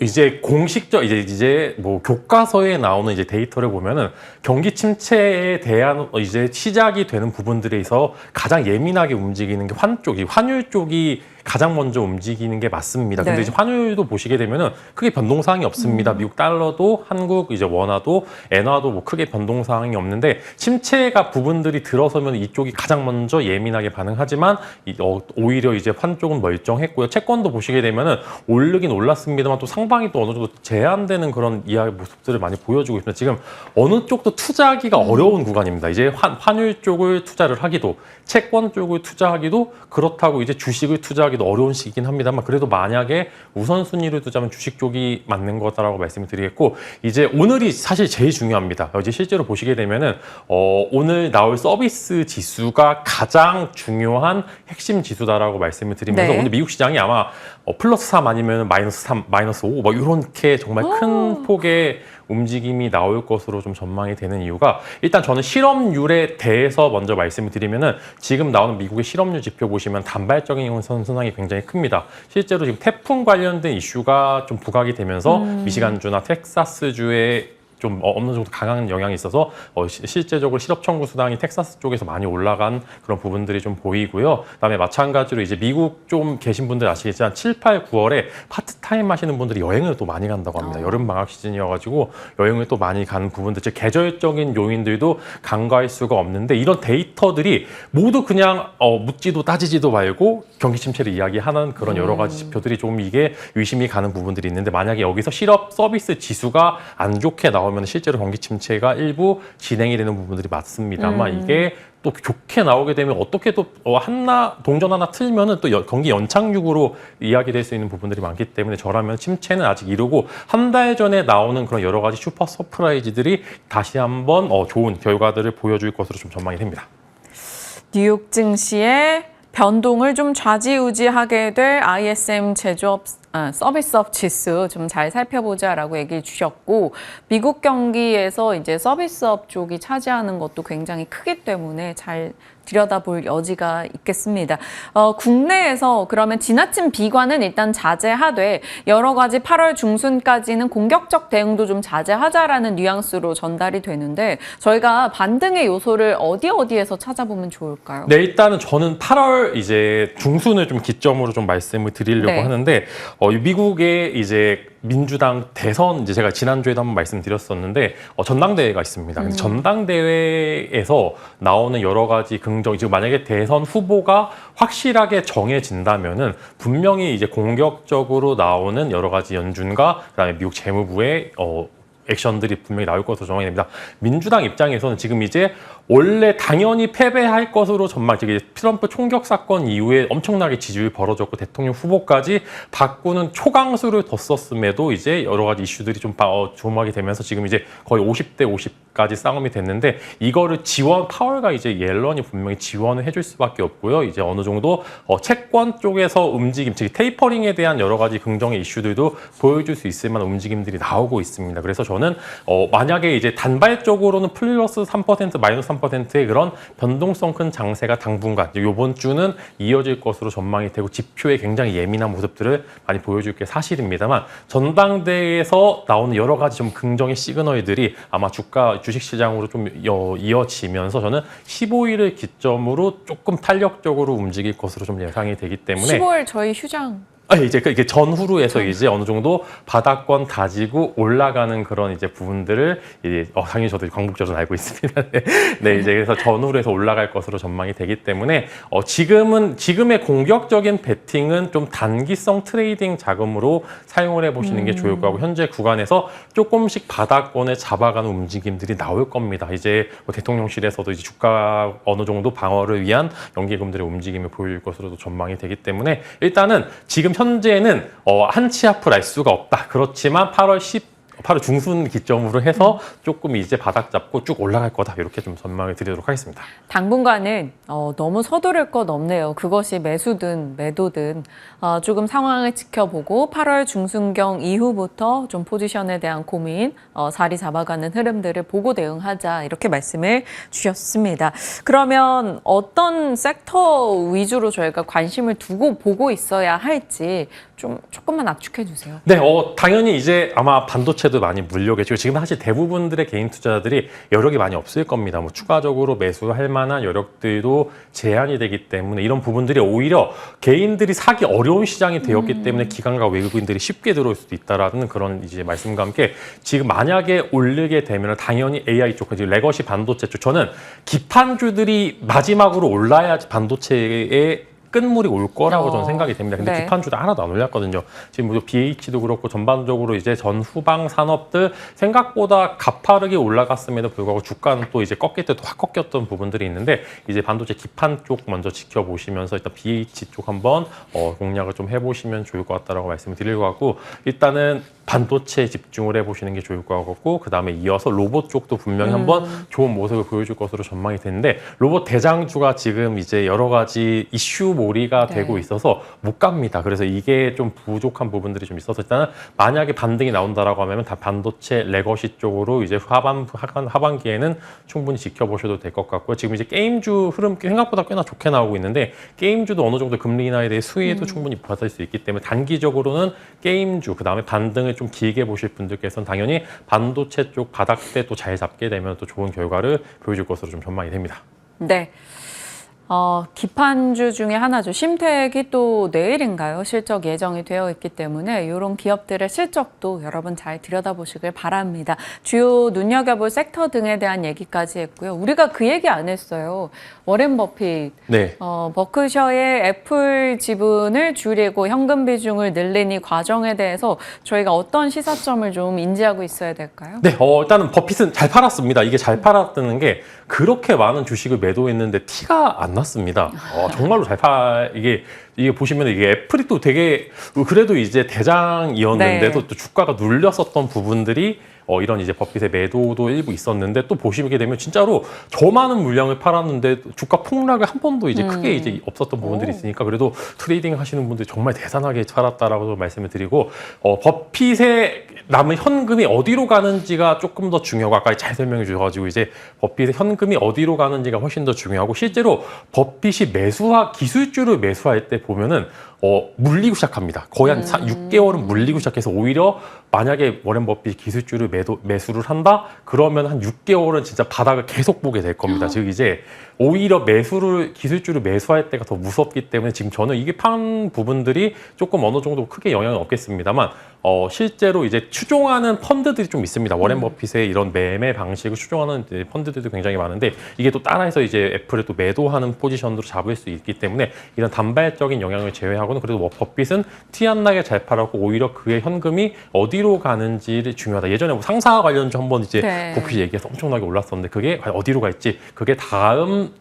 이제 공식적 이제 뭐 교과서에 나오는 이제 데이터를 보면은 경기 침체에 대한 이제 시작이 되는 부분들에 있어 가장 예민하게 움직이는 게 환율 쪽이 가장 먼저 움직이는 게 맞습니다. 근데 네. 이제 환율도 보시게 되면은 크게 변동사항이 없습니다. 미국 달러도 한국 이제 원화도 엔화도 뭐 크게 변동사항이 없는데 침체가 부분들이 들어서면 이쪽이 가장 먼저 예민하게 반응하지만 오히려 이제 환 쪽은 멀쩡했고요. 채권도 보시게 되면은 오르긴 올랐습니다만 또 상방이 또 어느 정도 제한되는 그런 이하의 모습들을 많이 보여주고 있습니다. 지금 어느 쪽도 투자하기가 어려운 구간입니다. 이제 환율 쪽을 투자를 하기도 채권 쪽을 투자하기도 그렇다고 이제 주식을 투자하기도 어려운 시기긴 합니다만 그래도 만약에 우선순위를 두자면 주식 쪽이 맞는 거다라고 말씀을 드리겠고 이제 오늘이 사실 제일 중요합니다. 이제 실제로 보시게 되면은 오늘 나올 서비스 지수가 가장 중요한 핵심 지수다라고 말씀을 드리면서 네. 오늘 미국 시장이 아마 플러스 3 아니면 마이너스 3, 마이너스 5 뭐 이렇게 정말 큰 폭의 움직임이 나올 것으로 좀 전망이 되는 이유가 일단 저는 실업률에 대해서 먼저 말씀을 드리면은 지금 나오는 미국의 실업률 지표 보시면 단발적인 선상이 굉장히 큽니다. 실제로 지금 태풍 관련된 이슈가 좀 부각이 되면서 미시간주나 텍사스주에 좀 어느 정도 강한 영향이 있어서 실제적으로 실업 청구 수당이 텍사스 쪽에서 많이 올라간 그런 부분들이 좀 보이고요. 그다음에 마찬가지로 이제 미국 좀 계신 분들 아시겠지만 7, 8, 9월에 파트타임 하시는 분들이 여행을 또 많이 간다고 합니다. 여름 방학 시즌이어가지고 여행을 또 많이 가는 부분들, 즉 계절적인 요인들도 간과할 수가 없는데 이런 데이터들이 모두 그냥 묻지도 따지지도 말고 경기 침체를 이야기하는 그런 여러 가지 지표들이 좀 이게 의심이 가는 부분들이 있는데 만약에 여기서 실업 서비스 지수가 안 좋게 나오면 실제로 경기 침체가 일부 진행이 되는 부분들이 맞습니다만 이게 또 좋게 나오게 되면 어떻게 또 동전 하나 틀면은 또 경기 연착륙으로 이야기될 수 있는 부분들이 많기 때문에 저라면 침체는 아직 이르고 한 달 전에 나오는 그런 여러 가지 슈퍼 서프라이즈들이 다시 한번 좋은 결과들을 보여줄 것으로 좀 전망이 됩니다. 뉴욕 증시의 변동을 좀 좌지우지하게 될 ISM 제조업 서비스업 지수 좀 잘 살펴보자라고 얘기해 주셨고 미국 경기에서 이제 서비스업 쪽이 차지하는 것도 굉장히 크기 때문에 잘 들여다볼 여지가 있겠습니다. 국내에서 그러면 지나친 비관은 일단 자제하되 여러 가지 8월 중순까지는 공격적 대응도 좀 자제하자라는 뉘앙스로 전달이 되는데 저희가 반등의 요소를 어디에서 찾아보면 좋을까요? 네, 일단은 저는 8월 이제 중순을 좀 기점으로 좀 말씀을 드리려고 네. 하는데 미국의 이제 민주당 대선 이제 제가 지난주에도 한번 말씀드렸었는데 전당대회가 있습니다. 근데 전당대회에서 나오는 여러 가지 긍정, 지금 만약에 대선 후보가 확실하게 정해진다면은 분명히 이제 공격적으로 나오는 여러 가지 연준과 그다음에 미국 재무부의 액션들이 분명히 나올 것으로 전망이 됩니다. 민주당 입장에서는 지금 이제 원래 당연히 패배할 것으로 트럼프 총격 사건 이후에 엄청나게 지지율이 벌어졌고 대통령 후보까지 바꾸는 초강수를 뒀었음에도 이제 여러 가지 이슈들이 좀 조막이 되면서 지금 이제 거의 50대 50까지 싸움이 됐는데 이거를 파월과 이제 옐런이 분명히 지원을 해줄 수밖에 없고요. 이제 어느 정도 채권 쪽에서 움직임, 즉 테이퍼링에 대한 여러 가지 긍정의 이슈들도 보여줄 수 있을 만한 움직임들이 나오고 있습니다. 그래서 저는 만약에 이제 단발적으로는 플러스 3%, 마이너스 3%의 그런 변동성 큰 장세가 당분간 이번 주는 이어질 것으로 전망이 되고 지표에 굉장히 예민한 모습들을 많이 보여줄 게 사실입니다만 전당대회에서 나오는 여러 가지 좀 긍정의 시그널들이 아마 주식시장으로 좀 이어지면서 저는 15일을 기점으로 조금 탄력적으로 움직일 것으로 좀 예상이 되기 때문에 15일 저희 휴장 이제 이게 전후루에서 이제 어느 정도 바닥권 다지고 올라가는 그런 이제 부분들을 이제 당연히 저도 광복절은 알고 있습니다. 네, 이제 그래서 전후루에서 올라갈 것으로 전망이 되기 때문에 지금의 공격적인 베팅은 좀 단기성 트레이딩 자금으로 사용을 해보시는 게 좋을 거고 현재 구간에서 조금씩 바닥권을 잡아가는 움직임들이 나올 겁니다. 이제 대통령실에서도 이제 주가 어느 정도 방어를 위한 연기금들의 움직임을 보일 것으로도 전망이 되기 때문에 일단은 지금 현재는 한 치 앞을 알 수가 없다. 그렇지만 8월 중순 기점으로 해서 조금 이제 바닥 잡고 쭉 올라갈 거다. 이렇게 좀 전망을 드리도록 하겠습니다. 당분간은 너무 서두를 것 없네요. 그것이 매수든 매도든 조금 상황을 지켜보고 8월 중순경 이후부터 좀 포지션에 대한 고민, 자리 잡아가는 흐름들을 보고 대응하자 이렇게 말씀을 주셨습니다. 그러면 어떤 섹터 위주로 저희가 관심을 두고 보고 있어야 할지 조금만 압축해 주세요. 네, 당연히 이제 아마 반도체도 많이 물려겠죠. 지금 사실 대부분들의 개인 투자자들이 여력이 많이 없을 겁니다. 뭐 추가적으로 매수할 만한 여력들도 제한이 되기 때문에 이런 부분들이 오히려 개인들이 사기 어려운 시장이 되었기 때문에 기관과 외국인들이 쉽게 들어올 수도 있다라는 그런 이제 말씀과 함께 지금 만약에 오르게 되면 당연히 AI 쪽, 레거시 반도체 쪽 저는 기판주들이 마지막으로 올라야지 반도체에 끝물이 올 거라고 저는 생각이 됩니다. 근데 네. 기판주도 하나도 안 올랐거든요. 지금 뭐 BH도 그렇고 전반적으로 이제 전후방 산업들 생각보다 가파르게 올라갔음에도 불구하고 주가는 또 이제 꺾일 때 또 확 꺾였던 부분들이 있는데 이제 반도체 기판 쪽 먼저 지켜보시면서 일단 BH 쪽 한번 공략을 좀 해보시면 좋을 것 같다라고 말씀을 드리려고 하고 일단은 반도체에 집중을 해보시는 게 좋을 것 같고 그 다음에 이어서 로봇 쪽도 분명히 한번 좋은 모습을 보여줄 것으로 전망이 되는데 로봇 대장주가 지금 이제 여러 가지 이슈 몰이가 네. 되고 있어서 못 갑니다. 그래서 이게 좀 부족한 부분들이 좀 있어서 일단은 만약에 반등이 나온다라고 하면 다 반도체 레거시 쪽으로 이제 하반기에는 충분히 지켜보셔도 될 것 같고요. 지금 이제 게임주 흐름 생각보다 꽤나 좋게 나오고 있는데 게임주도 어느 정도 금리 인하에 대해 수혜도 충분히 받을 수 있기 때문에 단기적으로는 게임주 그 다음에 반등을 좀 길게 보실 분들께서는 당연히 반도체 쪽 바닥대 또 잘 잡게 되면 또 좋은 결과를 보여줄 것으로 좀 전망이 됩니다. 네. 기판주 중에 하나죠. 심택이 또 내일인가요? 실적 예정이 되어 있기 때문에 이런 기업들의 실적도 여러분 잘 들여다보시길 바랍니다. 주요 눈여겨볼 섹터 등에 대한 얘기까지 했고요. 우리가 그 얘기 안 했어요. 워렌 버핏. 네. 버크셔의 애플 지분을 줄이고 현금 비중을 늘린 이 과정에 대해서 저희가 어떤 시사점을 좀 인지하고 있어야 될까요? 네, 일단은 버핏은 잘 팔았습니다. 이게 잘 팔았다는 게 그렇게 많은 주식을 매도했는데 티가 안 났습니다. 정말로 이게 보시면 이게 애플이 또 되게 그래도 이제 대장이었는데도 네. 또 주가가 눌렸었던 부분들이 이런 이제 버핏의 매도도 일부 있었는데 또 보시게 되면 진짜로 저 많은 물량을 팔았는데 주가 폭락을 한 번도 이제 크게 이제 없었던 부분들이 있으니까 그래도 트레이딩 하시는 분들이 정말 대단하게 팔았다라고 말씀을 드리고 버핏의 남은 현금이 어디로 가는지가 조금 더 중요하고 아까 잘 설명해 주셔가지고 이제 버핏의 현금이 어디로 가는지가 훨씬 더 중요하고 실제로 버핏이 기술주를 매수할 때 보면은 물리고 시작합니다. 거의 한 6개월은 물리고 시작해서 오히려 만약에 워렌 버핏이 기술주를 매수를 한다? 그러면 한 6개월은 진짜 바닥을 계속 보게 될 겁니다. 즉 이제 오히려 기술주를 매수할 때가 더 무섭기 때문에 지금 저는 이게 판 부분들이 조금 어느 정도 크게 영향은 없겠습니다만 실제로 이제 추종하는 펀드들이 좀 있습니다. 워렌 버핏의 이런 매매 방식을 추종하는 이제 펀드들도 굉장히 많은데 이게 또 따라해서 이제 애플을 또 매도하는 포지션으로 잡을 수 있기 때문에 이런 단발적인 영향을 제외하고는 그래도 버핏은 티 안 나게 잘 팔았고 오히려 그의 현금이 어디로 가는지를 중요하다. 예전에 뭐 상사 관련주 한번 이제 네. 버핏이 얘기해서 엄청나게 올랐었는데 그게 과연 어디로 갈지 그게 다음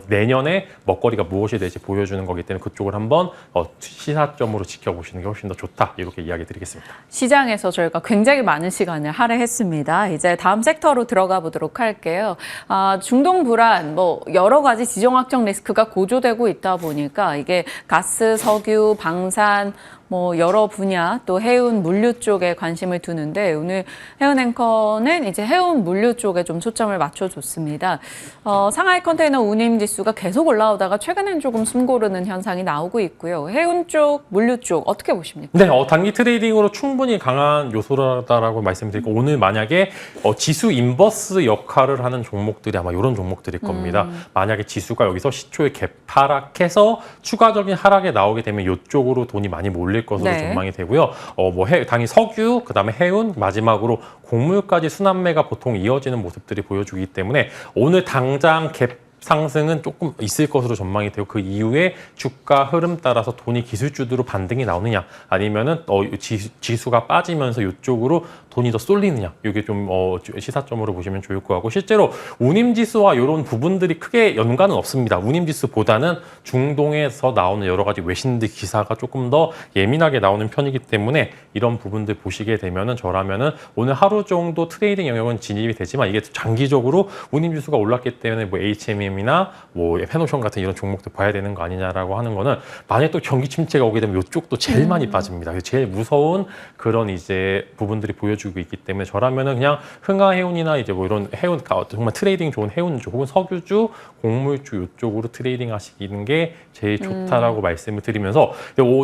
내년에 먹거리가 무엇이 될지 보여주는 거기 때문에 그쪽을 한번 시사점으로 지켜보시는 게 훨씬 더 좋다 이렇게 이야기 드리겠습니다. 시장에서 저희가 굉장히 많은 시간을 할애했습니다. 이제 다음 섹터로 들어가 보도록 할게요. 중동 불안, 여러 가지 지정학적 리스크가 고조되고 있다 보니까 이게 가스, 석유, 방산, 여러 분야 또 해운 물류 쪽에 관심을 두는데 오늘 해운 앵커는 이제 해운 물류 쪽에 좀 초점을 맞춰줬습니다. 상하이 컨테이너 운임 지수가 계속 올라오다가 최근엔 조금 숨고르는 현상이 나오고 있고요. 해운 쪽, 물류 쪽 어떻게 보십니까? 네, 단기 트레이딩으로 충분히 강한 요소라고 말씀드리고 오늘 만약에 지수 인버스 역할을 하는 종목들이 아마 이런 종목들일 겁니다. 만약에 지수가 여기서 시초에 개파락해서 추가적인 하락에 나오게 되면 이쪽으로 돈이 많이 몰릴 올릴 것으로 네. 전망이 되고요. 당연히 석유, 그다음에 해운, 마지막으로 곡물까지 순환매가 보통 이어지는 모습들이 보여주기 때문에 오늘 당장 갭 상승은 조금 있을 것으로 전망이 되고 그 이후에 주가 흐름 따라서 돈이 기술주도로 반등이 나오느냐 아니면은 지수가 빠지면서 이쪽으로 돈이 더 쏠리느냐 이게 좀 시사점으로 보시면 좋을 것 같고 실제로 운임지수와 이런 부분들이 크게 연관은 없습니다. 운임지수보다는 중동에서 나오는 여러 가지 외신들 기사가 조금 더 예민하게 나오는 편이기 때문에 이런 부분들 보시게 되면은 저라면은 오늘 하루 정도 트레이딩 영역은 진입이 되지만 이게 장기적으로 운임지수가 올랐기 때문에 뭐 HMM이나 뭐 페노션 같은 이런 종목들 봐야 되는 거 아니냐라고 하는 거는 만약에 또 경기 침체가 오게 되면 이쪽도 제일 많이 빠집니다. 제일 무서운 그런 이제 부분들이 보여주고 있기 때문에 저라면은 그냥 흥하해운이나 이제 뭐 이런 해운 정말 트레이딩 좋은 해운주 혹은 석유주, 곡물주 이쪽으로 트레이딩 하시는 게 제일 좋다라고 말씀을 드리면서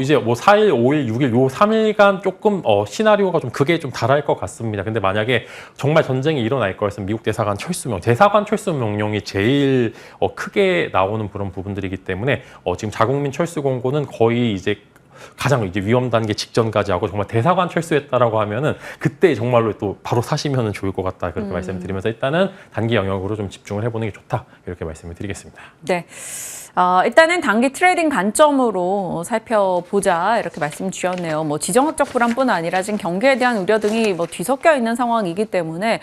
이제 뭐 4일, 5일, 6일 요 3일간 조금 시나리오가 좀 그게 좀 다를 것 같습니다. 근데 만약에 정말 전쟁이 일어날 거였으면 미국 대사관 철수 명령이 제일 크게 나오는 그런 부분들이기 때문에 지금 자국민 철수 공고는 거의 이제 가장 이제 위험 단계 직전까지 하고 정말 대사관 철수했다라고 하면은 그때 정말로 또 바로 사시면은 좋을 것 같다 그렇게 말씀드리면서 일단은 단기 영역으로 좀 집중을 해보는 게 좋다 이렇게 말씀을 드리겠습니다. 네. 일단은 단기 트레이딩 관점으로 살펴보자 이렇게 말씀 주셨네요. 뭐 지정학적 불안뿐 아니라 지금 경기에 대한 우려 등이 뭐 뒤섞여 있는 상황이기 때문에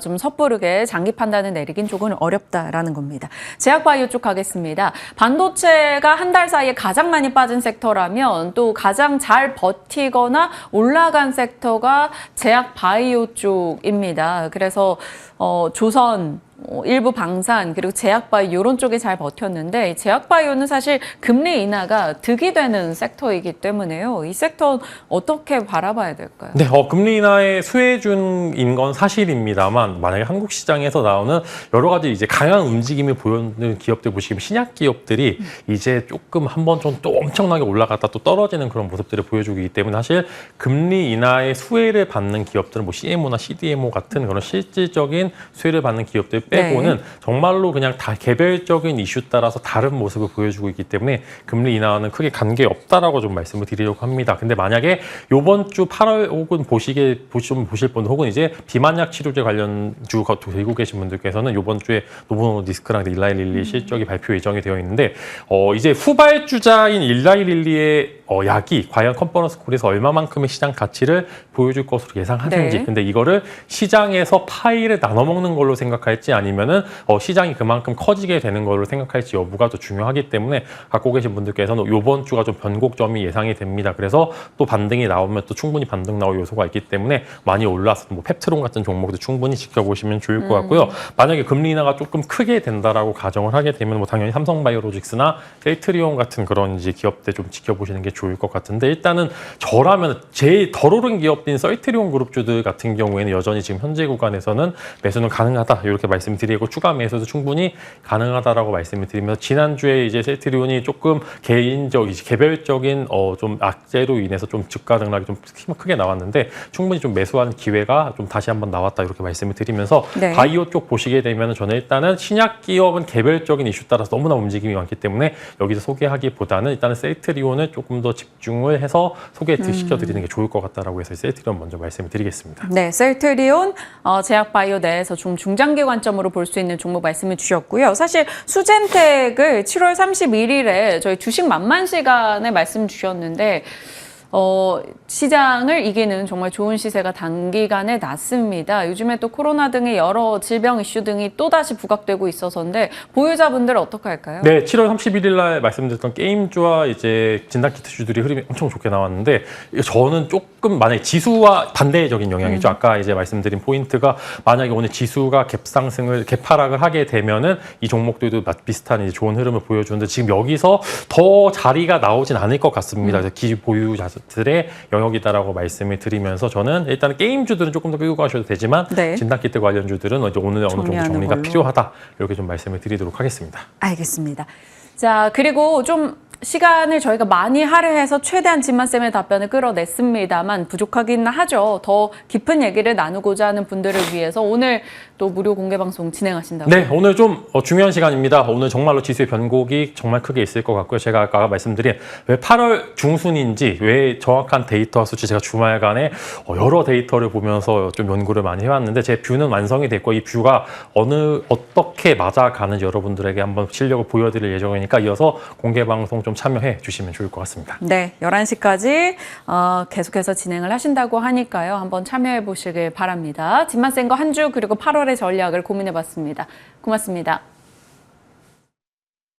좀 섣부르게 장기 판단을 내리긴 조금 어렵다라는 겁니다. 제약바이오 쪽 가겠습니다. 반도체가 한 달 사이에 가장 많이 빠진 섹터라면 또 가장 잘 버티거나 올라간 섹터가 제약바이오 쪽입니다. 그래서 조선, 일부 방산 그리고 제약바이오 이런 쪽이 잘 버텼는데 제약바이오는 사실 금리 인하가 득이 되는 섹터이기 때문에요. 이 섹터 어떻게 바라봐야 될까요? 네, 금리 인하의 수혜준인 건 사실입니다만 만약에 한국 시장에서 나오는 여러 가지 이제 강한 움직임을 보이는 기업들 보시면 신약 기업들이 이제 조금 한 번 좀 또 엄청나게 올라갔다 또 떨어지는 그런 모습들을 보여주기 때문에 사실 금리 인하의 수혜를 받는 기업들은 뭐 CMO나 CDMO 같은 그런 실질적인 수혜를 받는 기업들 빼고는 정말로 그냥 다 개별적인 이슈 따라서 다른 모습을 보여주고 있기 때문에 금리 인하는 크게 관계없다라고 좀 말씀을 드리려고 합니다. 근데 만약에 이번 주 8월 혹은 보실 분들 혹은 이제 비만약 치료제 관련주 들고 계신 분들께서는 이번 주에 노보노디스크랑 일라이 릴리 실적이 발표 예정이 되어 있는데 이제 후발주자인 일라이 릴리의 약이 과연 컨퍼런스 콜에서 얼마만큼의 시장 가치를 보여줄 것으로 예상하는지 근데 이거를 시장에서 파이를 나눠 먹는 걸로 생각할지 아니면은 시장이 그만큼 커지게 되는 걸로 생각할지 여부가 더 중요하기 때문에 갖고 계신 분들께서는 이번 주가 좀 변곡점이 예상이 됩니다. 그래서 또 반등이 나오면 또 충분히 반등 나올 요소가 있기 때문에 많이 올라서 뭐 펩트론 같은 종목도 충분히 지켜보시면 좋을 것 같고요. 만약에 금리 인하가 조금 크게 된다라고 가정을 하게 되면 뭐 당연히 삼성바이오로직스나 셀트리온 같은 그런 이제 기업들 좀 지켜보시는 게 좋을 것 같은데 일단은 저라면 제일 덜 오른 기업인 셀트리온 그룹주들 같은 경우에는 여전히 지금 현재 구간에서는 매수는 가능하다 이렇게 말씀드리고 추가 매수도 충분히 가능하다라고 말씀을 드리면서 지난주에 이제 셀트리온이 조금 개별적인 좀 악재로 인해서 좀 주가 등락이 좀 크게 나왔는데 충분히 좀 매수한 기회가 좀 다시 한번 나왔다 이렇게 말씀을 드리면서 바이오 쪽 보시게 되면 저는 일단은 신약 기업은 개별적인 이슈 따라서 너무나 움직임이 많기 때문에 여기서 소개하기보다는 일단은 셀트리온을 조금 더 집중을 해서 시켜드리는 게 좋을 것 같다라고 해서 셀트리온 먼저 말씀을 드리겠습니다. 네, 셀트리온 제약바이오 내에서 좀 중장기 관점으로 볼 수 있는 종목 말씀을 주셨고요. 사실 수젠텍을 7월 31일에 저희 주식 만만 시간에 말씀 주셨는데 시장을 이기는 정말 좋은 시세가 단기간에 났습니다. 요즘에 또 코로나 등의 여러 질병 이슈 등이 또다시 부각되고 있어서인데 보유자분들 어떻게 할까요? 네, 7월 31일 날 말씀드렸던 게임주와 이제 진단키트주들이 흐름이 엄청 좋게 나왔는데 저는 조금 만약에 지수와 반대적인 영향이죠. 아까 이제 말씀드린 포인트가 만약에 오늘 지수가 갭하락을 하게 되면은 이 종목들도 비슷한 이제 좋은 흐름을 보여주는데 지금 여기서 더 자리가 나오진 않을 것 같습니다. 그래서 기 보유자들의 영역이다라고 말씀을 드리면서 저는 일단 게임주들은 조금 더 끌고 가셔도 되지만 진단키트 관련주들은 이제 오늘 어느 정도 정리가 필요하다 이렇게 좀 말씀을 드리도록 하겠습니다. 알겠습니다. 자, 그리고 좀 시간을 저희가 많이 할애해서 최대한 진만쌤의 답변을 끌어냈습니다만 부족하긴 하죠. 더 깊은 얘기를 나누고자 하는 분들을 위해서 오늘 또 무료 공개 방송 진행하신다고. 네, 오늘 좀 중요한 시간입니다. 오늘 정말로 지수의 변곡이 정말 크게 있을 것 같고요. 제가 아까 말씀드린 왜 8월 중순인지 왜 정확한 데이터 수치 제가 주말간에 여러 데이터를 보면서 좀 연구를 많이 해왔는데 제 뷰는 완성이 됐고 이 뷰가 어떻게 맞아가는지 여러분들에게 한번 실력을 보여드릴 예정이니까 이어서 공개 방송 좀 참여해 주시면 좋을 것 같습니다. 네, 11시까지 계속해서 진행을 하신다고 하니까요. 한번 참여해 보시길 바랍니다. 집만 센 거 한 주 그리고 8월의 전략을 고민해 봤습니다. 고맙습니다.